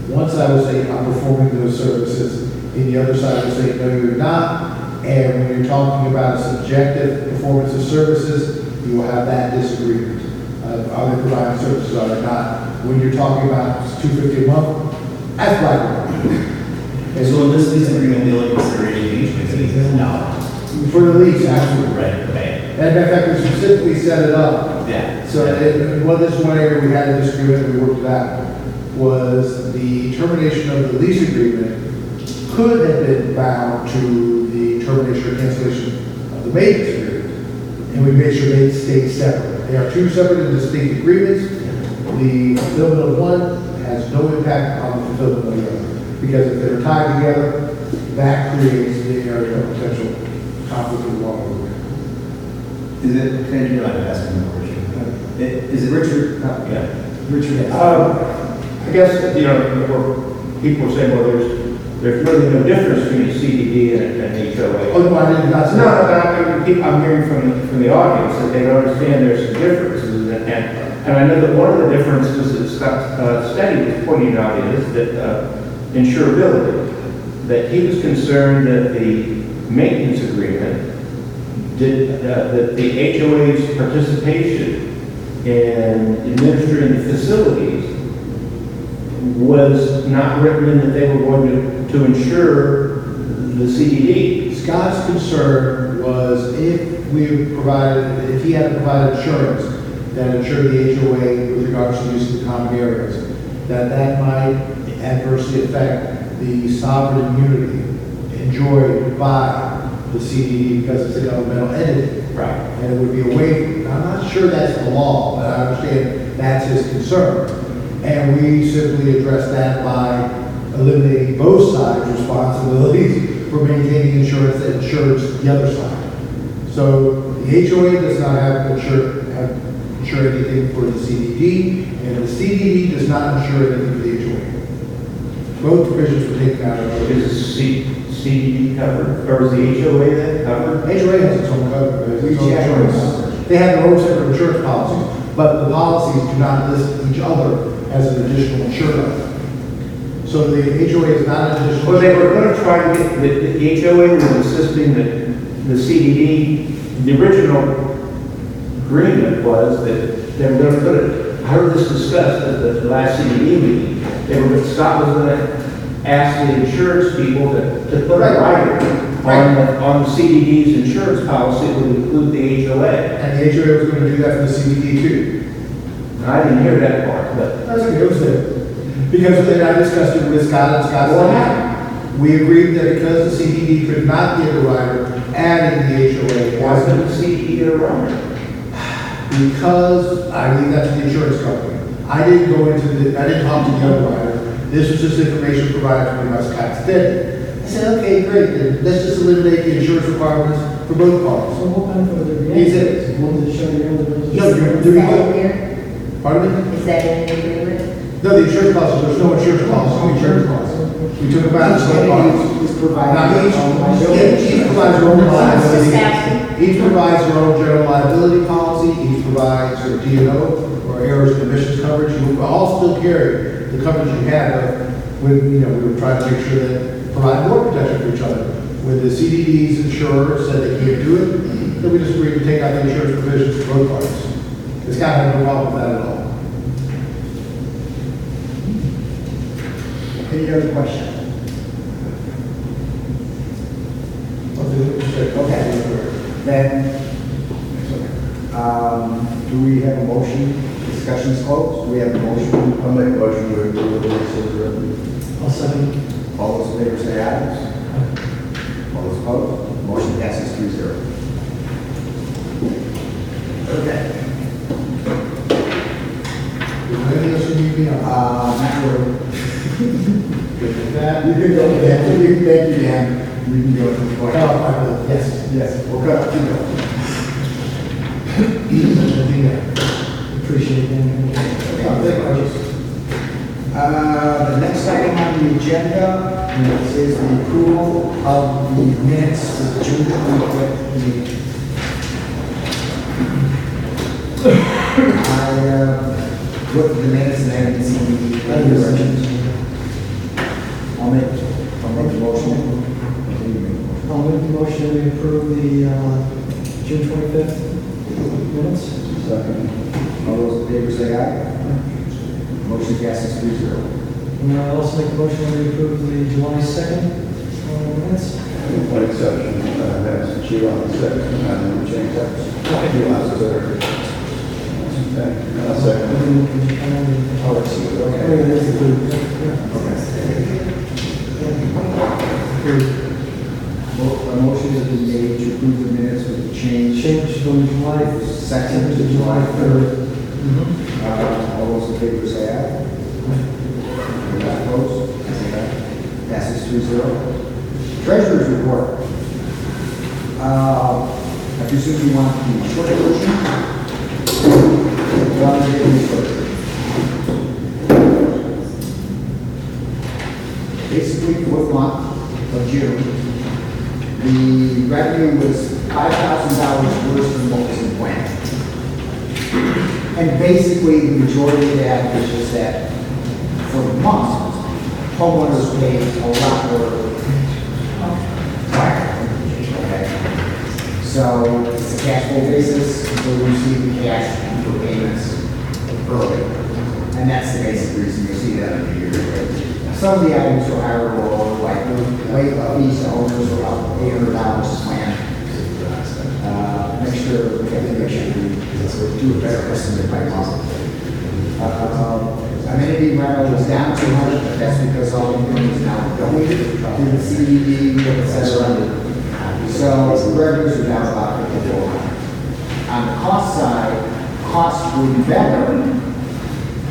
one side will say, I'm performing those services, and the other side will say, no, you're not. And when you're talking about subjective performance of services, you will have that disagreement. Are they providing services, are they not? When you're talking about $250 a month, that's black and white. And so in this lease agreement, the only consideration each fees is $1. For the lease, absolutely. Right, okay. And in fact, we specifically set it up. Yeah. So, this one area we had a disagreement, we worked it out, was the termination of the lease agreement could have been bound to the termination or cancellation of the maintenance agreement. And we made sure they stayed separate. They are two separate and distinct agreements. The fulfillment of one has no impact on the fulfillment of the other. Because if they're tied together, that creates the area of potential conflict with law. Is it, can you like ask him a question? Is it Richard? Yeah. Richard, yes. I guess, you know, people are saying, well, there's really no difference between a CDD and an HOA. Oh, no, I did not say No, that. I'm hearing from the audience that they don't understand there's some differences, and I know that one of the differences that Scott Steady was pointing out is that insurability, that he was concerned that the maintenance agreement that the HOA's participation in administering the facilities was not written in that they were going to insure the CDD. Scott's concern was if he had to provide insurance that insured the HOA with regards to use of the common areas, that might adversely affect the sovereign immunity enjoyed by the CDD because it's a governmental entity. Right. And it would be a waiver. I'm not sure that's the law, but I understand that's his concern. And we simply address that by eliminating both sides' responsibilities for maintaining insurance that insures the other side. So the HOA does not have to insure anything for the CDD, and the CDD does not insure anything for the HOA. Both provisions were taken out of the Is the CDD covered, or is the HOA then covered? HOA has its own coverage, its own insurance. They have their own separate insurance policies, but the policies do not list each other as an additional insurer. So the HOA is not an additional. Well, they were going to try to get, the HOA was insisting that the CDD, the original agreement was that they were going to put it, I heard this discussed at the last CDD meeting. Scott was going to ask the insurance people to put a rider on the CDD's insurance policy that would include the HOA. And the HOA was going to do that for the CDD too. I didn't hear that part, but. That's okay, it was there. Because then I discussed it with Scott, and Scott What said, we agreed that because the CDD could not get a rider, adding the HOA. Why couldn't the CDD get a rider? Because I leave that to the insurance company. I didn't talk to the underwriter. This was just information provided to me by Scott Steady. I said, okay, great, then let's just eliminate the insurance requirements for both parties. So what kind of the He said, wanted to show you the no, Is that in there? pardon me? Is that in the agreement? No, the insurance policy, there's no insurance policy, no insurance policy. We took about both parties. He's providing Now, his own each provides their own Just liability. asking. Each provides their own general liability policy, each provides their D&O, or errors and omissions coverage. You will all still carry the coverage you have, but we were trying to make sure that provide more protection for each other. When the CDD's insurer said they can't do it, then we just agreed to take out the insurance provisions for both parties. This guy had no problem with that at all. Any other question? Okay, then, do we have a motion? Discussion's closed. Do we have a motion? I'll make a motion to approve the I'll second. All those in favor say aye. All those opposed? Motion passes 3-0. Okay. Anything else you need me on? Not really. With that, You can go, Dan. Thank you, Dan. We can go to the point. yes. Yes, we'll cut up to you. Appreciate it. The next item on the agenda is the approval of the minutes for the June 25th meeting. I looked at the minutes and I didn't see any corrections. I'll make the motion. I'll make the motion to approve the June 25th minutes. Second. All those in favor say aye. Motion passes 3-0. And I'll also make a motion to approve the July 2nd minutes. One exception, that's Sheila on the second, and then we change that. Sheila on the third. Okay, I'll second. Oh, I see. Okay. A motion has been made to approve the minutes with the change. Change from July 2nd to July 3rd. All those in favor say aye. Any opposed? Say aye. Passes 3-0. Treasurer's report. I presume you want the short version? Well, I'm getting the short version. Basically, for the month of June, the revenue was $5,000 worse than what was in plan. And basically, the majority of that was just that for the month, homeowners paid a lot more. Okay. So it's a cash flow basis, so we receive the cash for payments early. And that's the basic reason you see that in the year. Some of the items are higher or lower, like the late fees to owners are about $800 plan. Next year, we have to make sure we do a better estimate by month. Amenity rental was down 200, but that's because all the money is now donated to the CDD, et cetera. So revenues are down about 5,400. On the cost side, costs will be better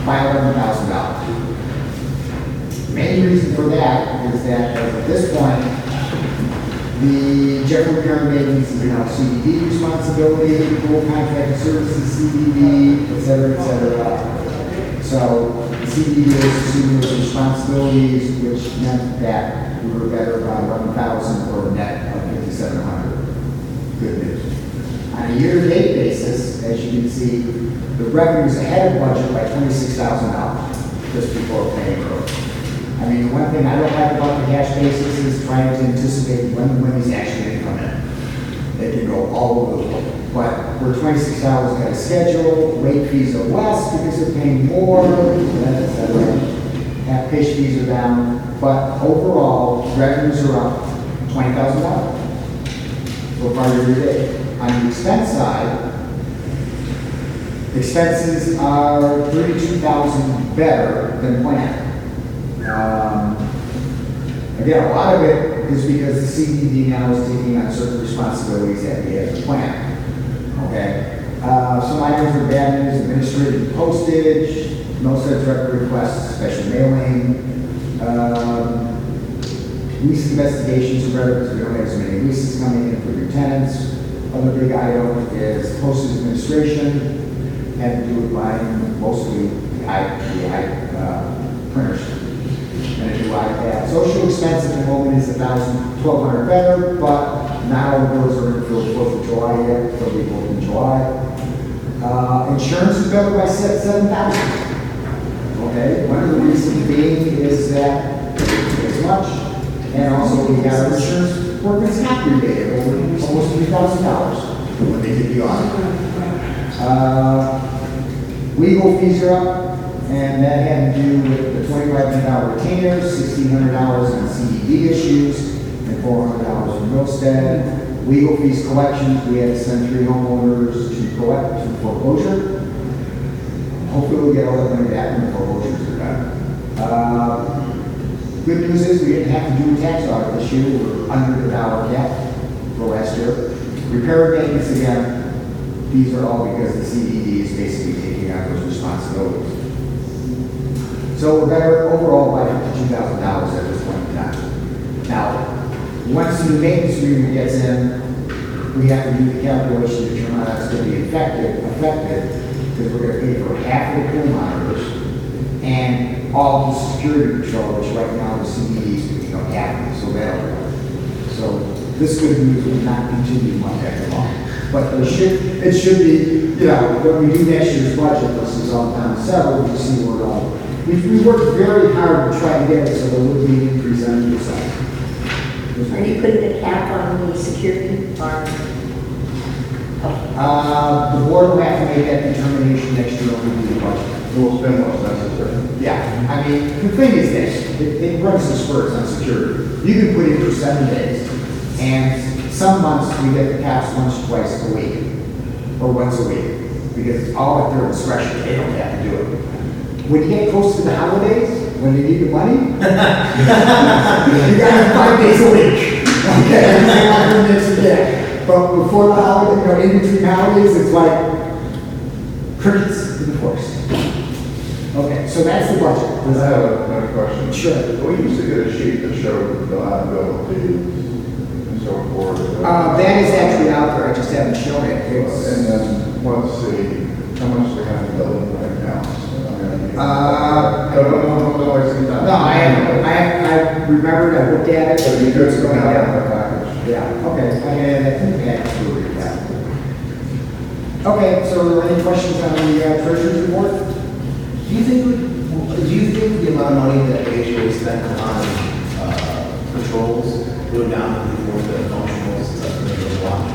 by $11,000. Main reason for that is that at this point, the general repair and maintenance is now CDD responsibility, full contract services, CDD, et cetera, So the CDD is assuming those responsibilities, which meant that we were better by 11,000 or a net of 5,700. Good news. On a year-to-date basis, as you can see, the revenue's ahead of budget by $26,000 just before paying growth. I mean, the one thing I don't like about the cash basis is trying to anticipate when the money's actually going to come in. They can go all over the place. But we're $26 got a schedule, late fees are less because they're paying more, et cetera. Application fees are down, but overall, revenues are up $20,000 so far year to date. On the expense side, expenses are $32,000 better than planned. Again, a lot of it is because the CDD now is taking on certain responsibilities that we have planned. Okay. Some items are bad news: administrative postage, no such record requests, special mailing, lease investigations are better because we don't have as many leases coming in for your tenants. Other big item is postage administration, had to do with buying mostly the printers. And a new iPad. Social expense at the moment is $1,200 better, but now those are in for the 4th of July yet, they'll be both in July. Insurance is better by $7,000. Okay, one of the reasons being is that it's much, and also we got our insurance workman's comp rebate over almost $3,000 when they did the audit. Legal fees are up. And that had to do with the $2,500 retainers, $1,600 on CDD issues, and $400 from Millstead. Legal fees collections, we had to send 3 homeowners to collect to foreclosure. Hopefully we'll get all that money back when the foreclosures are done. Good news is we didn't have to do a tax audit this year. We're under the dollar cap for last year. Repair and maintenance again, these are all because the CDD is basically taking on those responsibilities. So we're better overall by $52,000 at this point in time. Now, once the maintenance agreement gets in, we have to do the calculation to determine how it's going to be affected, because we're going to pay for half of the pool monitors and all the security control, which right now the CDDs picking up half, so so this good news will not continue much after long. But it should be, when we do next year's budget, this is all down several, we see where it all. We worked very hard to try to get it so there would be an increase on either side. Are you putting a cap on the security part? The board will have to make that determination next year when we do the budget. We'll spend what's necessary. Yeah, I mean, the thing is this, it runs the spurts on security. You can put in for 7 days, and some months we get the caps once, twice a week, or once a week, because it's all at their discretion. They don't have to do it. When you get close to the holidays, when you need the money, you got 5 days a week. Okay, but before the holiday, in between holidays, it's like crickets in the forest. Okay, so that's the budget. I have another question. Sure. We used to get a sheet that showed the liability and so forth. That is actually out there, I just haven't shown it. And It's, then, let's see, how much we have in building right now? No, I see that. no, I remembered, I looked at it. But you could go down in the package. Yeah, okay, I think absolutely, yeah. Okay, so are there any questions on the treasurer's report? Do you think the amount of money that HOA spent on patrols go down before the functionals and stuff, neighborhood watch?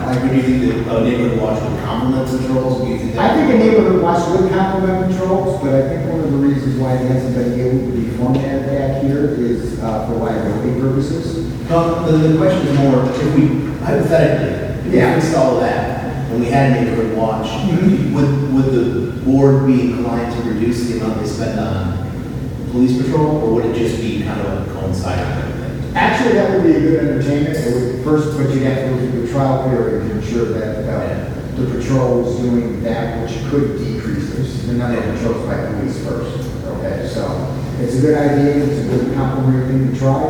Like, do you think that neighborhood watch would complement patrols? Do you think that? I think a neighborhood watch would complement patrols, but I think one of the reasons why it hasn't been able to be formatted back here is for liability purposes. No, the question is more, if we, hypothetically, if we Yeah. install that, and we had a neighborhood watch, would the board be inclined to reduce the amount they spend on police patrol, or would it just be kind of coinciding with everything? Actually, that would be a good entertainment. It would, first, but you'd have to go through the trial period to ensure that the patrol is doing that which could decrease this. They're not patrols by police first, okay? So it's a good idea, it's a good complimentary thing to try.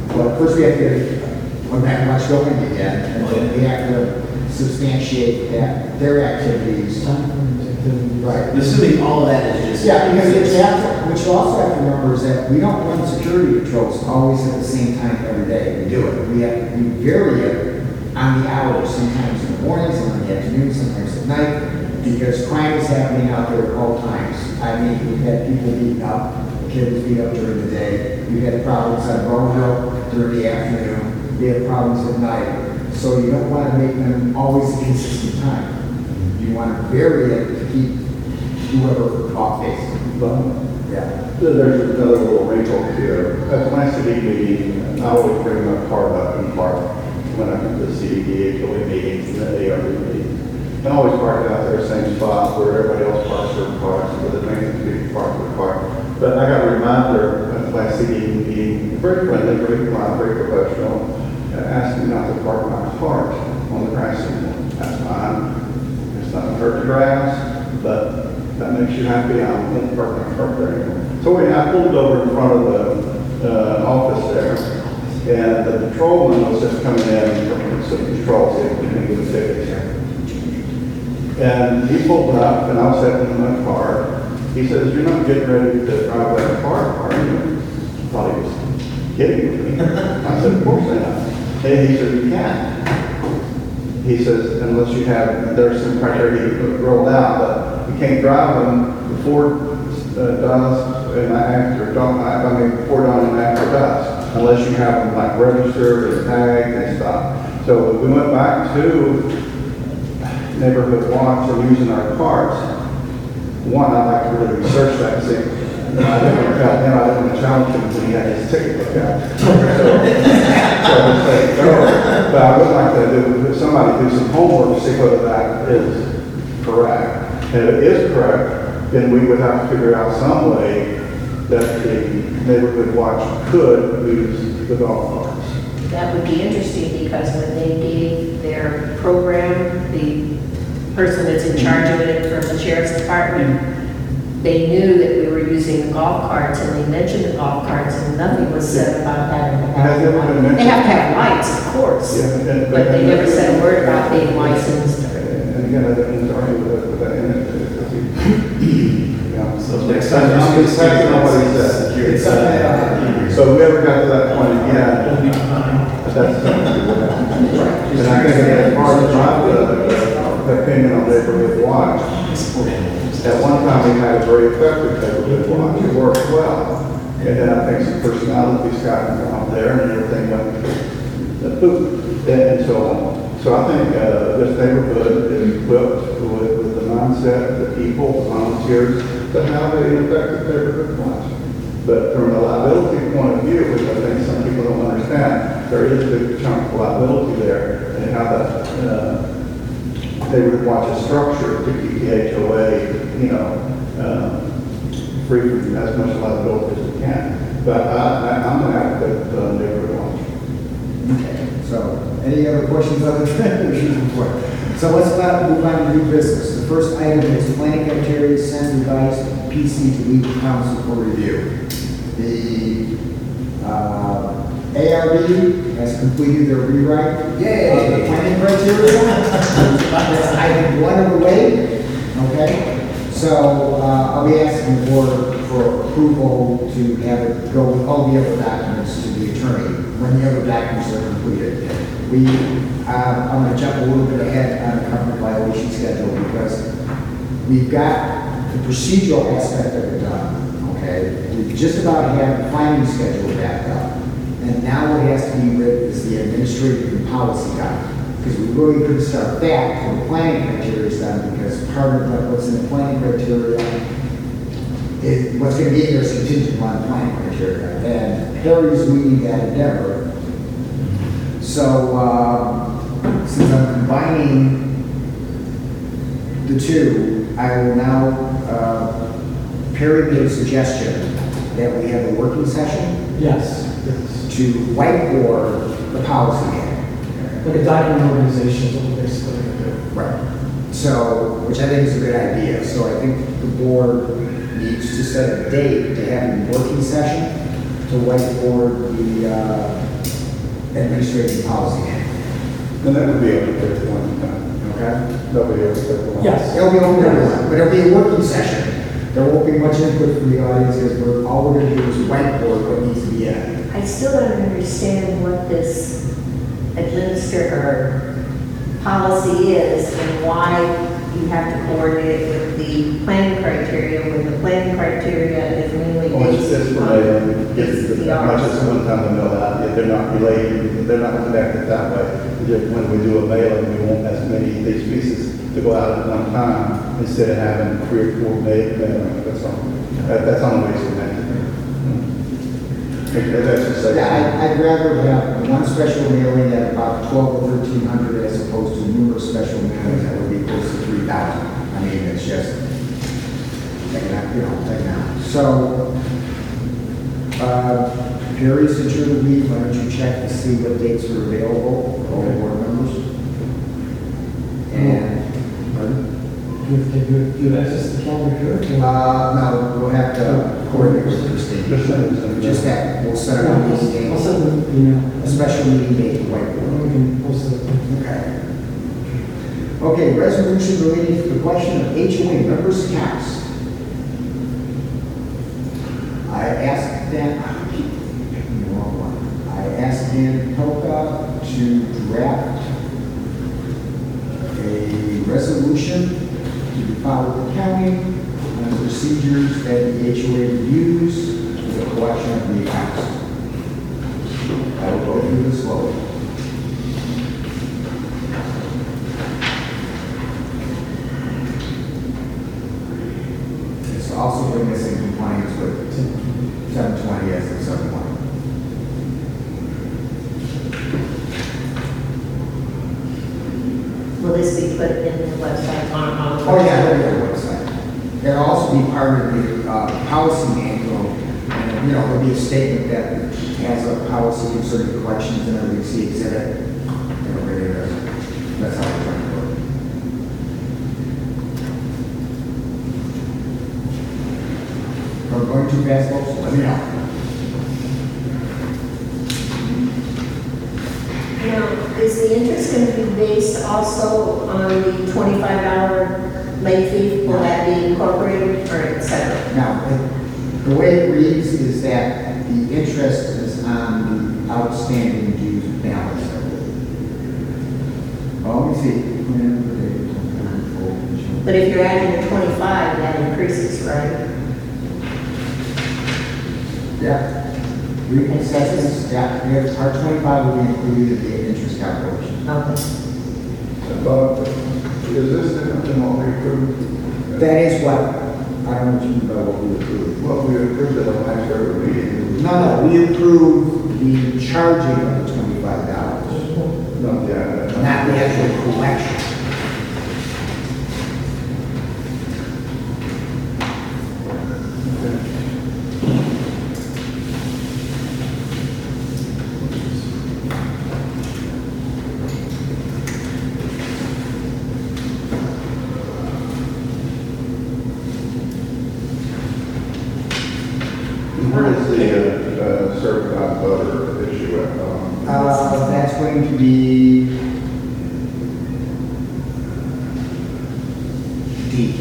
But first we have to get one that much going again, and then we have to substantiate that their activities. Right. Assuming all of that is just. Yeah, because what you also have to remember is that we don't run security patrols always at the same time every day. We do it. We vary it on the hours, sometimes in the morning, sometimes in the afternoon, sometimes at night, because crime is happening out there at all times. I mean, we've had people beaten up, kids beat up during the day. We've had problems on Roadhill during the afternoon. We have problems at night. So you don't want to make them always a consistent time. You want to vary it to keep whoever off base. Yeah. There's another little wrinkle here. At my city meeting, I always bring my car up and park when I'm at the CDD, HOA meetings, and the ARB meetings. And I always park out there, same spot where everybody else parks their cars, where the maintenance people park their car. But I got a reminder at my CDD meeting, very friendly, very polite, very professional, asked me not to park my cart on the grass anymore. That's fine. It's not going to hurt the grass, but that makes you happy. I won't park my cart there anymore. So I pulled over in front of the office there, and the patrolman was just coming in from some patrol, so he couldn't give a ticket. And he pulled up, and I was sitting in my car. He says, "You're not getting ready to drive that car, are you?" I thought he was kidding with me. I said, "Of course I am." And he said, "You can't." He says, "Unless you have, there's some criteria he rolled out, but you can't drive them before dusk and after dawn, before dawn and after dusk, unless you have them like registered and tagged and stuff." So we went back to neighborhood watch and using our carts. One, I'd like to really research that and see. I didn't want to challenge him when he had his ticket looked at. So I would say no. But I would like to do, somebody do some homework to see whether that is correct. And if it is correct, then we would have to figure out some way that the neighborhood watch could use the golf carts. That would be interesting because when they gave their program, the person that's in charge of it from the sheriff's department, they knew that we were using the golf carts and they mentioned the golf carts and nothing was said about having to have Has it been lights. mentioned? They have to have lights, of course, Yeah, but they never said a word about being licensed. And again, I didn't argue with that in it. Yeah. So next time, I'm just passing on what he said. It's something that, So if we ever got to that point again, that's something we would have. And I think as far as the opinion on neighborhood watch, at one time we had a very effective neighborhood watch. It worked well. And then I think some personalities got out there and everything went poop and so on. So I think this neighborhood is equipped with the mindset, the people, the volunteers, to have an effective neighborhood watch. But from a liability point of view, which I think some people don't understand, there is a big chunk of liability there and how that neighborhood watch is structured to keep the HOA, free from as much liability as we can. But I'm an advocate of neighborhood watch. okay, so any other questions on the treasurer's report? So let's move on to new business. The first item is planning criteria sent revised PC to legal counsel for review. The ARB has completed their rewrite of the planning criteria. That's item one of the way, okay? So I'll be asking the board for approval to have it go with all the other documents to the attorney when the other documents are completed. I'm going to jump a little bit ahead on the covenant violation schedule because we've got the procedural aspect of it done, okay? We've just about had the planning schedule backed up. And now what has to be written is the administrative and policy document. Because we really couldn't start that until the planning criteria is done because part of what's in the planning criteria is what's going to be in there is contingent on the planning criteria. And Harry's leading that endeavor. So, since I'm combining the two, I will now, Perry made a suggestion that we have a working session Yes. to whiteboard the policy manual. Like a document organization is what we're basically going to do. Right. So, which I think is a good idea. So I think the board needs to set a date to have a working session to whiteboard the administrative policy manual. And that would be able to take the one time. Okay? That'll be able to take the one. Yes. It'll be open to everyone, but it'll be a working session. There won't be much input from the audience because all we're going to do is whiteboard what needs to be in. I still don't understand what this policy is and why you have to coordinate with the planning criteria when the planning criteria is mainly Well, it's based just for on they get as much as one time to mail out. If they're not related, they're not connected that way. Just when we do a mailing, we want as many of these pieces to go out at one time instead of having 3 or 4 mailings. That's all. That's on the way to connect. That's just like. Yeah, I'd rather have one special mailing at about 12 or 1,300 as opposed to numerous special mailings that would be close to 3,000. I mean, it's just, technology. So, Perry, since you're the lead, why don't you check to see what dates are available for all the board members? And, pardon? Do you have access to the calendar here? No, we'll have to coordinate with Christine. Just that, we'll set up a meeting I'll date, send them, a special meeting date to whiteboard. We can post it. Okay. Okay, resolution relating to the question of HOA members' accounts. I asked Dan, I keep picking the wrong one. I asked Dan Pelka to draft a resolution to be filed with the county on the procedures that the HOA reviews for the collection of the accounts. I will go through this slowly. This will also bring us in compliance with 720 as of 720. Will this be put in the website on the Oh, yeah, that'll be on the website. It'll also be part of the policy manual. And, there'll be a statement that has a policy concerning collections and everything, see exhibit. That's how we're trying to work. If I'm going too fast, folks, let me know. Now, is the interest going to be based also on the $25 late fee? Will that be incorporated or et cetera? Now, the way it reads is that the interest is on the outstanding dues balance. Well, let me see. But if you're adding the 25, that increases, right? Yeah. Reassessments, yeah, part 25 will be included in the interest calculation. Okay. But is this different than what we approved? That is what, I don't know what you mean by what we approved. What we approved at the last regular meeting. No, we approved the charging of the $25, No, yeah. not the actual collection. Where is the certified butter issue at? That's going to be D.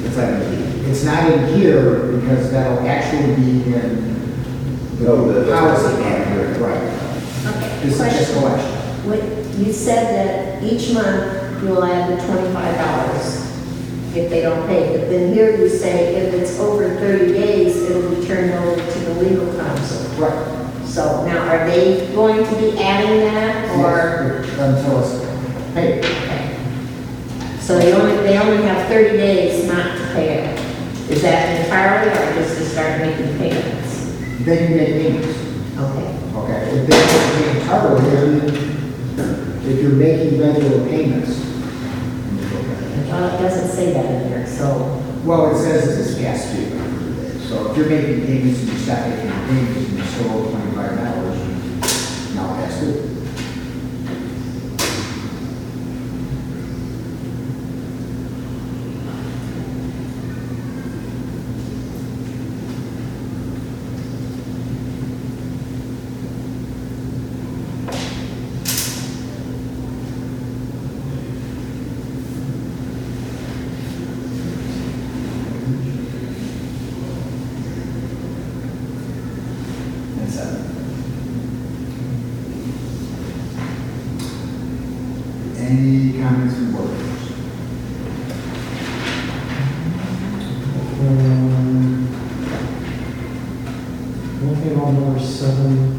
It's like D. It's not in here because that'll actually be in the policy manual. Right. Okay, This is just collection. What, you said that each month you'll add the $25 if they don't pay, but then here you say if it's over 30 days, it'll be turned over to the legal counsel. Right. So now, are they going to be adding that, or? Yes, until it's paid. Okay. So they only have 30 days not to pay it. Is that entirely, or just to start making payments? They can make payments. Okay. Okay, if they can pay entirely, if you're making regular payments. It doesn't say that in there, so. Well, it says it's past due. So if you're making payments and you stop making payments and you still owe $25, now past due. That's it. Any comments from board members? One thing on number 7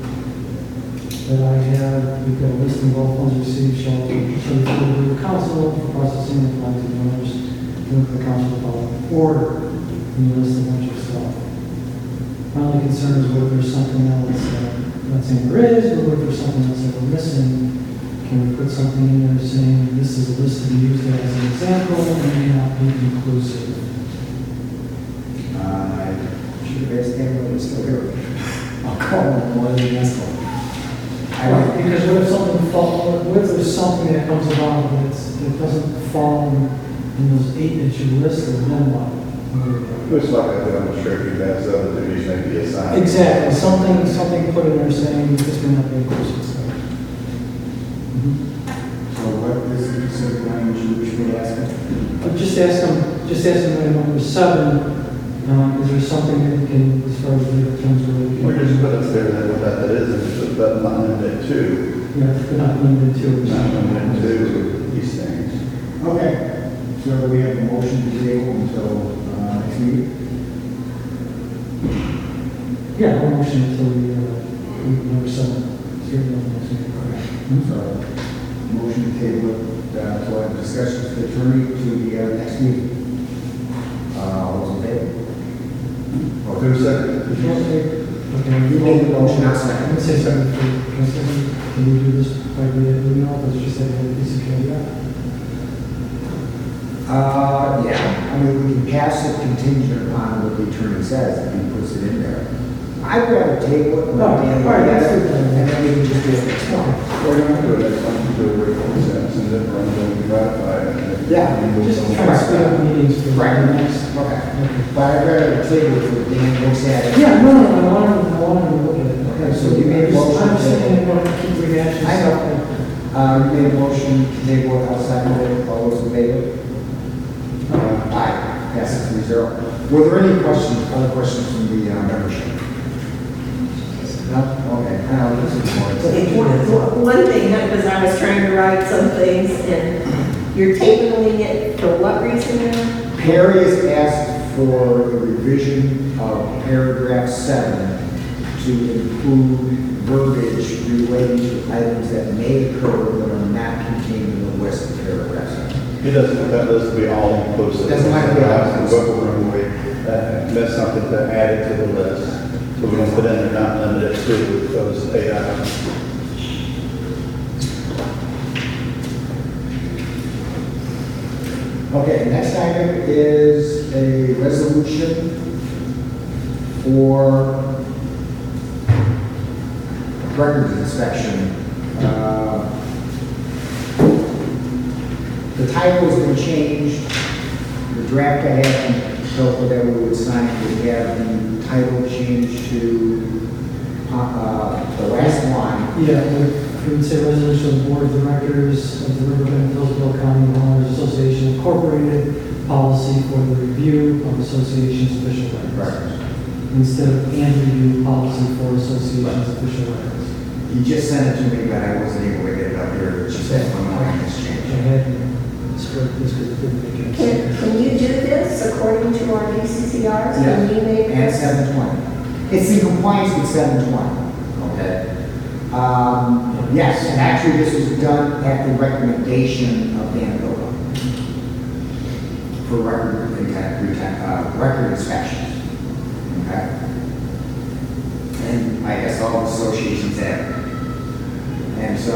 that I have, we've got a list of all funds received shall be referred to the council for processing and collecting matters with the council following order. And you list a bunch of stuff. My only concern is what if there's something else, I'm not saying there is, but what if there's something else that we're missing? Can we put something in there saying this is a list to be used as an example and may not be inclusive? I should have asked him when he was still here. I'll call him more than this one. I don't, Because what if something fall, what if there's something that comes along that doesn't fall in those 8 that you listed, then what? Looks like I demonstrate you guys other duties may be assigned. Exactly, something put in there saying this may not be inclusive. so what is the specific language you wish me to ask him? But just ask them in number 7, is there something that we can, as far as the terms of the. We just put it there that what that is, and just put not limited to, Yeah, we're not limited to. not limited to these things. Okay, so we have a motion to table until next meeting. Yeah, one motion until number 7. Here, next meeting. So, motion to table it, to have discussions with the attorney to the next meeting. All those in favor? I'll do a second. Okay, You made the motion, I'll I'm second. gonna say something, can we do this by the email, or just say a piece of caveat? Yeah, I mean, we can pass it contingent upon what the attorney says, if he puts it in there. I'd rather table it, and let Dan look at it, and then we can just do it next time. We're going to do it next time, do a regular sense, and then we're going to ratify it. Yeah, Just try to speed up meetings for Right. the next. Okay, but I'd rather table it for Dan looks at it. Yeah, no, I want him to look at it. Okay, so you made a motion. I'm saying, I want to keep rehashing I stuff. know. You made a motion to table it outside of it, all those in favor? Aye, passes 3-0. Were there any questions, other questions from the membership? No? Okay, I know, this is more. One thing, because I was trying to write some things, and you're tabling it for what reason now? Perry has asked for a revision of paragraph 7 to include verbiage relating to items that may occur that are not contained in the list of paragraph 7. It doesn't want that list to be all inclusive. Doesn't have to be all inclusive. But we're going to that's something to add it to the list. So we're going to put in there not limited to those 8 items. Okay, next item is a resolution for records inspection. The title has been changed. The draft I have So that we would sign, would have the title changed to, the last line. Yeah, we would say resolution of the Board of Directors of the Riverbend Hillsborough County Homeowners Association Incorporated, policy for the review of association's official records. Instead of and review policy for association's official records. He just sent it to me, but I wasn't able to get it up here, it's just that one line has I changed. had struck this because it didn't make any sense. Can you do this according to our DCCRs? Can you make And this? 720. It's in compliance with 720, okay? Yes, and actually this was done at the recommendation of Dan Bilba for record inspections, okay? And I guess all associations have. And so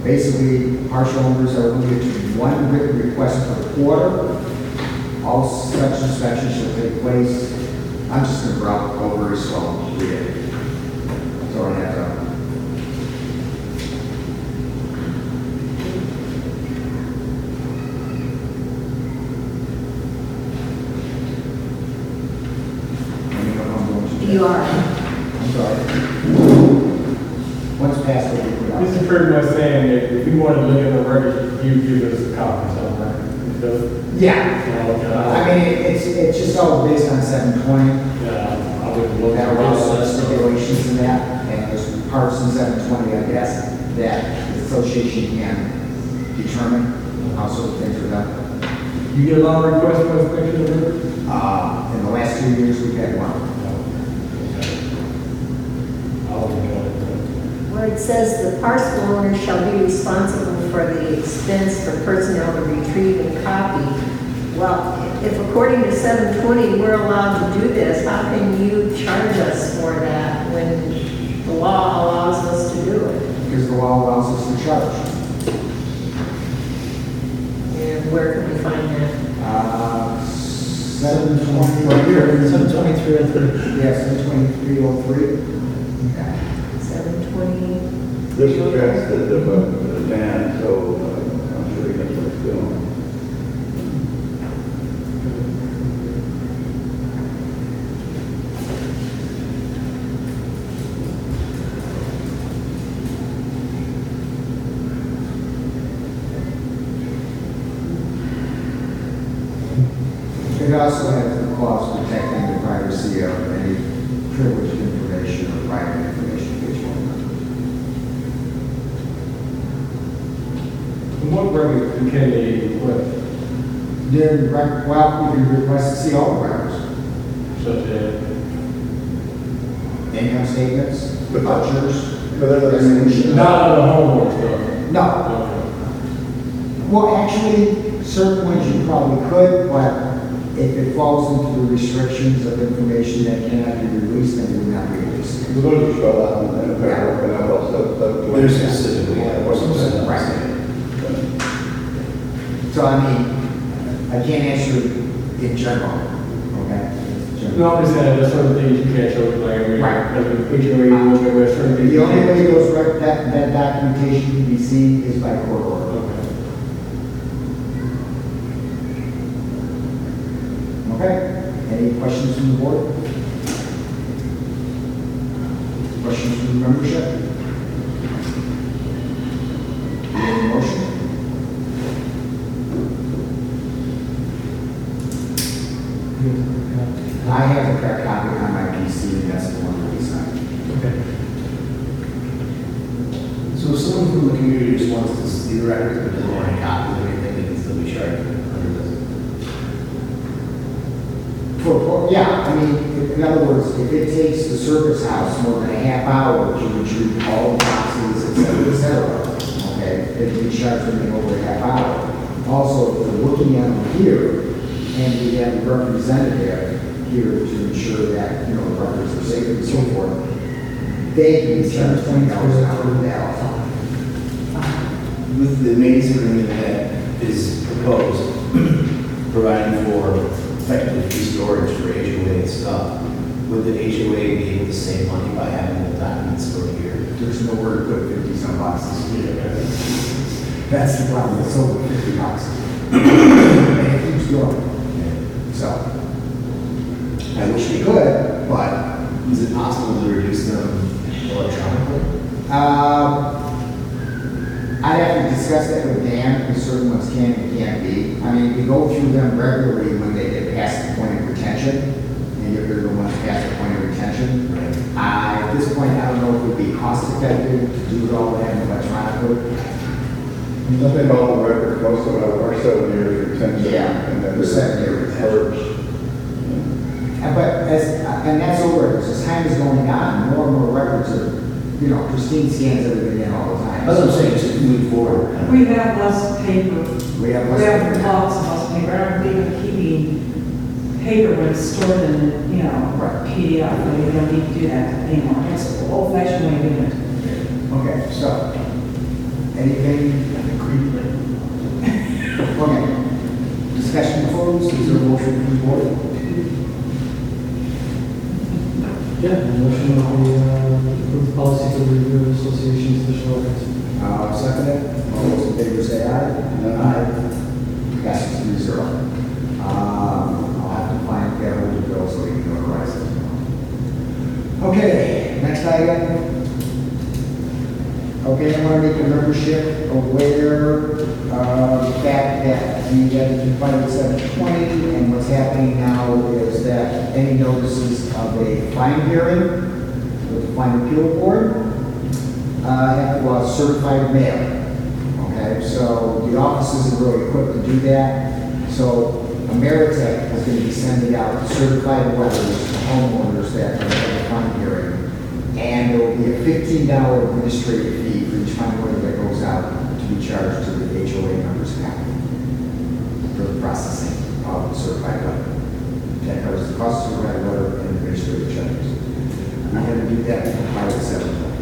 basically, partial owners are limited to one written request per quarter. All such inspections shall take place. I'm just going to drop over very slow, read it. So I have to. You are. I'm sorry. Once passed, it'll be put out. This is pretty much saying that if you want to look at the record, you give us a copy, so, right? So, Yeah. I mean, it's just all based on 720. yeah, I would look That at are also all stipulations in that, and there's parts in 720, I guess, that the association can determine how certain things are done. You get a lot of requests for inspection of records? In the last 2 years, we've had one. Where it says the parcel owner shall be responsible for the expense for personnel to retrieve and copy. Well, if according to 720, we're allowed to do this, how can you charge us for that when the law allows us to do it? Because the law allows us to charge. And where can we find that? 720 right here. 723, I think. Yeah, 72303. Okay. 720. This was drafted of Dan, so I'm sure he knows what he's doing. It also has the clause protecting the privacy of any privileged information or private information of each one. And what records can they request, Then, well, we can request to see all the records, such as? income statements, vouchers, resolutions. Not on the homeowner stuff? No. Okay. Well, actually, certain ones you probably could, but if it falls into the restrictions of information that cannot be released, then it would not be released. We're going to spell out in a paragraph, and I will set. There's specifically, or something. Right. So, I mean, I can't answer in general, okay? No, I'm just saying, there's certain things you can't show, like, every, Right. like a picture of you, where certain things. The you only can't- way that documentation can be seen is by court order. Okay. Okay? Any questions from the board? Questions from the membership? Any motion? I have a correct copy on my PC, and that's the one that we signed. Okay. So if someone from the community just wants to see the records, but doesn't want any copies or anything, they can still be charged under this. Yeah, I mean, in other words, if it takes the service house more than a half hour to retrieve all the boxes, et cetera, okay, it'd be charged them over a half hour. Also, if they're looking at them here, and we have a representative here to ensure that, you know, the records are safe and so forth, they can be charged $20 an hour for that. With the maintenance agreement that is proposed, providing for effectively free storage for HOA and stuff, would the HOA be able to save money by having the documents stored here? There's nowhere to put 50-some boxes here. That's the problem, it's over 50 boxes. And it keeps going. So, I wish we could, but, Is it possible to reduce them electronically? I'd have to discuss that with Dan, because certain ones can and can't be. I mean, we go through them regularly when they get past the point of retention, and if they're the ones past the point of retention. At this point, I don't know if it would be cost effective to do it all that electronically. Nothing about the record, most of it are 7 years retention. Yeah, And then for 7 year retention. But and that's over, as time is going on, more and more records are, Christine scans everything in all the time. That's what I'm saying, just move forward. We have less paper. We have We have less. lots and lots of paper. I don't even keeping paper when it's stored in, Right. PDF. We don't need to do that anymore. It's the old fashioned way of doing it. Okay, so, anything? Okay. Discussion closed, is there a motion from the board? Yeah, motion that we approve policy for the review of associations official records. Second it, all those in favor say aye. Aye. Passes 3-0. I'll have to find that older bill so we can notarize it. Okay, next item. Okay, I want to make a membership aware of the fact that we had to fight at 7:20, and what's happening now is that any notices of a fine hearing with the fine appeal board have to go out certified mail. Okay, so the office isn't really equipped to do that. So Ameritech is going to be sending out certified letters to homeowners that have a fine hearing. And there will be a $15 administrative fee for each fine order that goes out to be charged to the HOA members' account for the processing of the certified letter. That covers the cost of the certified letter and administrative charges. I'm going to do that to comply with 720.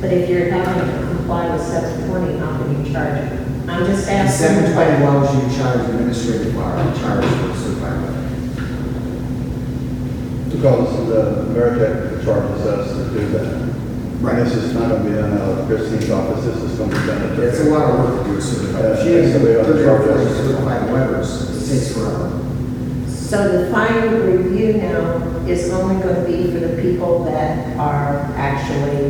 But if you're not going to comply with 720, how can you charge it? I'm just asking. 720 allows you to charge administrative charge for the certified letter. Because the Ameritech charges us to do that. Right. This is not going to be done out of Christine's office, this is going to be done at It's a lot of work to do a certified. She has 30 or 40 certified letters, it takes forever. So the final review now is only going to be for the people that are actually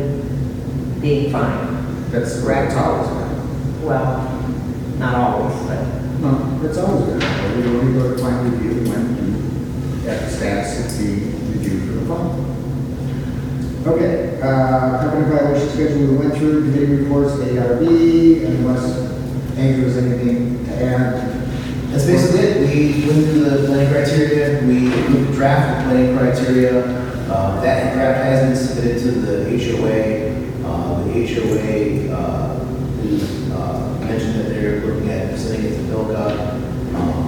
being fined. That's always been. Well, not always, but. No, that's always been. We go to final review when you have the status of the review for the fund. Okay, company evaluation schedule we went through, committee reports, ARB, unless Andrew has anything to add. That's basically it. We went through the planning criteria, we approved the draft of planning criteria. That draft has been submitted to the HOA. The HOA mentioned that they're looking at sending it to PILCA.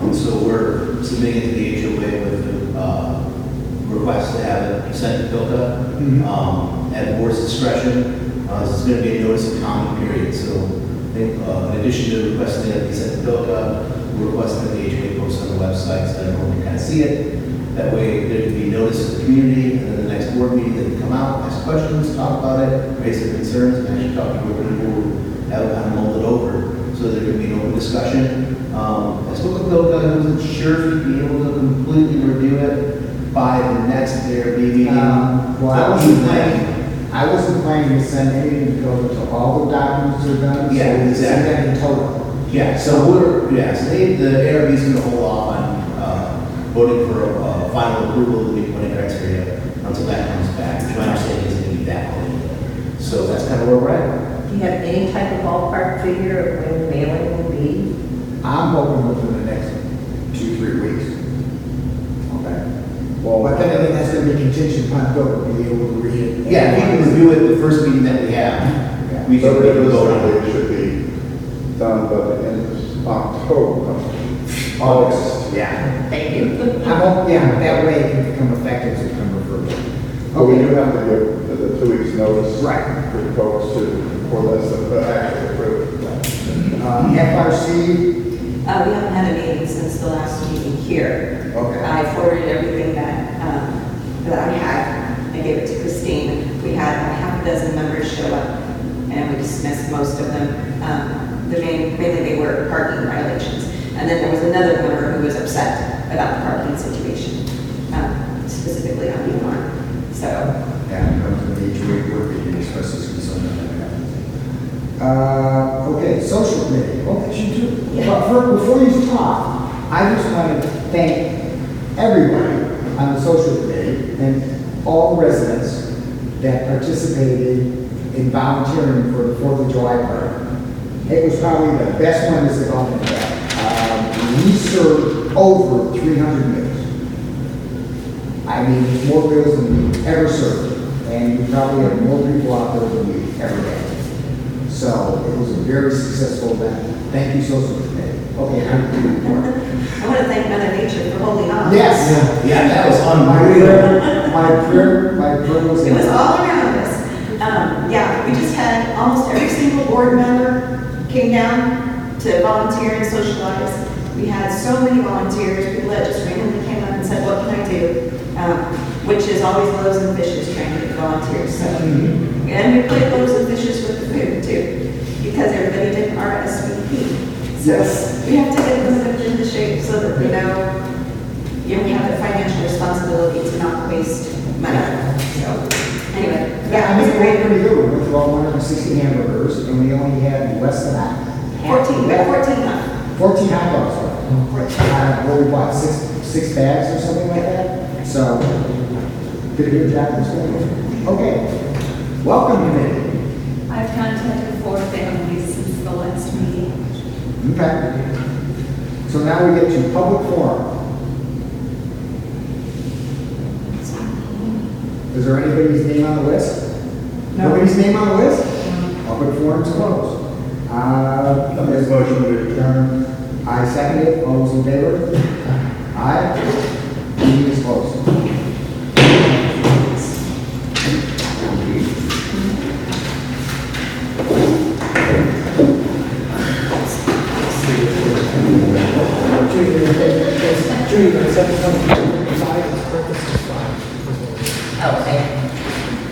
And so we're submitting it to the HOA with the request to have it sent to PILCA. At the board's discretion. This is going to be a notice of comment period. So I think in addition to requesting that it be sent to PILCA, we're requesting that the HOA post on the website so that everyone can kind of see it. That way there can be notice to the community, and then the next board meeting they can come out, ask questions, talk about it, raise their concerns, and actually talk to people who have kind of mulled it over. So there can be an open discussion. I spoke with PILCA, I wasn't sure if he'd be able to completely review it by the next ARB meeting. Well, I wasn't planning to send anything to go to all the documents that are done. Yeah, so exactly. Send that in total. Yeah, so the ARB is going to hold off on voting for final approval of the new planning criteria until that comes back, which my understanding is going to be that long. So that's kind of where we're at. Do you have any type of ballpark figure of when the mailing will be? I'm hoping within the next 2-3 weeks. Okay. Well, but then again, that's going to be contingent upon Bill being able to read it. Yeah, we can review it the first meeting that we have. Yeah. We can So vote on realistically, it. it should be done by the end of October. August. Yeah. Thank you. That way it can become effective September 1st. But we do have to give the 2 weeks notice. Right. For the folks to, for that's the actual approved. FRC, We haven't had a meeting since the last meeting here. Okay. I forwarded everything that I had. I gave it to Christine. We had a half a dozen members show up, and we dismissed most of them. Mainly they were parking violations. And then there was another member who was upset about the parking situation. specifically on Newborn. So, And comes to the HOA board, they can express his concern on that. Okay, social committee, well, that's you too. But before you talk, I just want to thank everybody on the social committee and all residents that participated in volunteering for the 4th of July party. It was probably the best one this development had. We served over 300 meals. I mean, it's more meals than we ever served. And we probably had more people out there than we ever had. So it was a very successful event. Thank you, social committee. Okay, I'm going to report. I want to thank Mother Nature for holding on. Yes. Yeah, that was My unreal. prayer was. It was all around us. Yeah, we just had almost every single board member came down to volunteer and socialize. We had so many volunteers, people that just randomly came up and said, what can I do? Which is always loaves and fishes trying to get volunteers. So, and we played loaves and fishes with the food too, because everybody didn't RSVP. So Yes. we have to get them into shape so that they know you have the financial responsibility to not waste money. So anyway, Yeah, I it was mean, a great. we're pretty good. We went through all 160 hamburgers, and we only had less than half. 14 left. 14 hot dogs left. What we bought, six bags or something like that? So, did a good job this morning. Okay. Welcome committee. I've contacted 4 families since the last meeting. Okay. So now we get to public forum. Is there anybody's name on the list? No. Nobody's name on the list? Public forum's closed. There's motion to adjourn. I second it. All those in favor? Aye. Meeting is closed. Okay.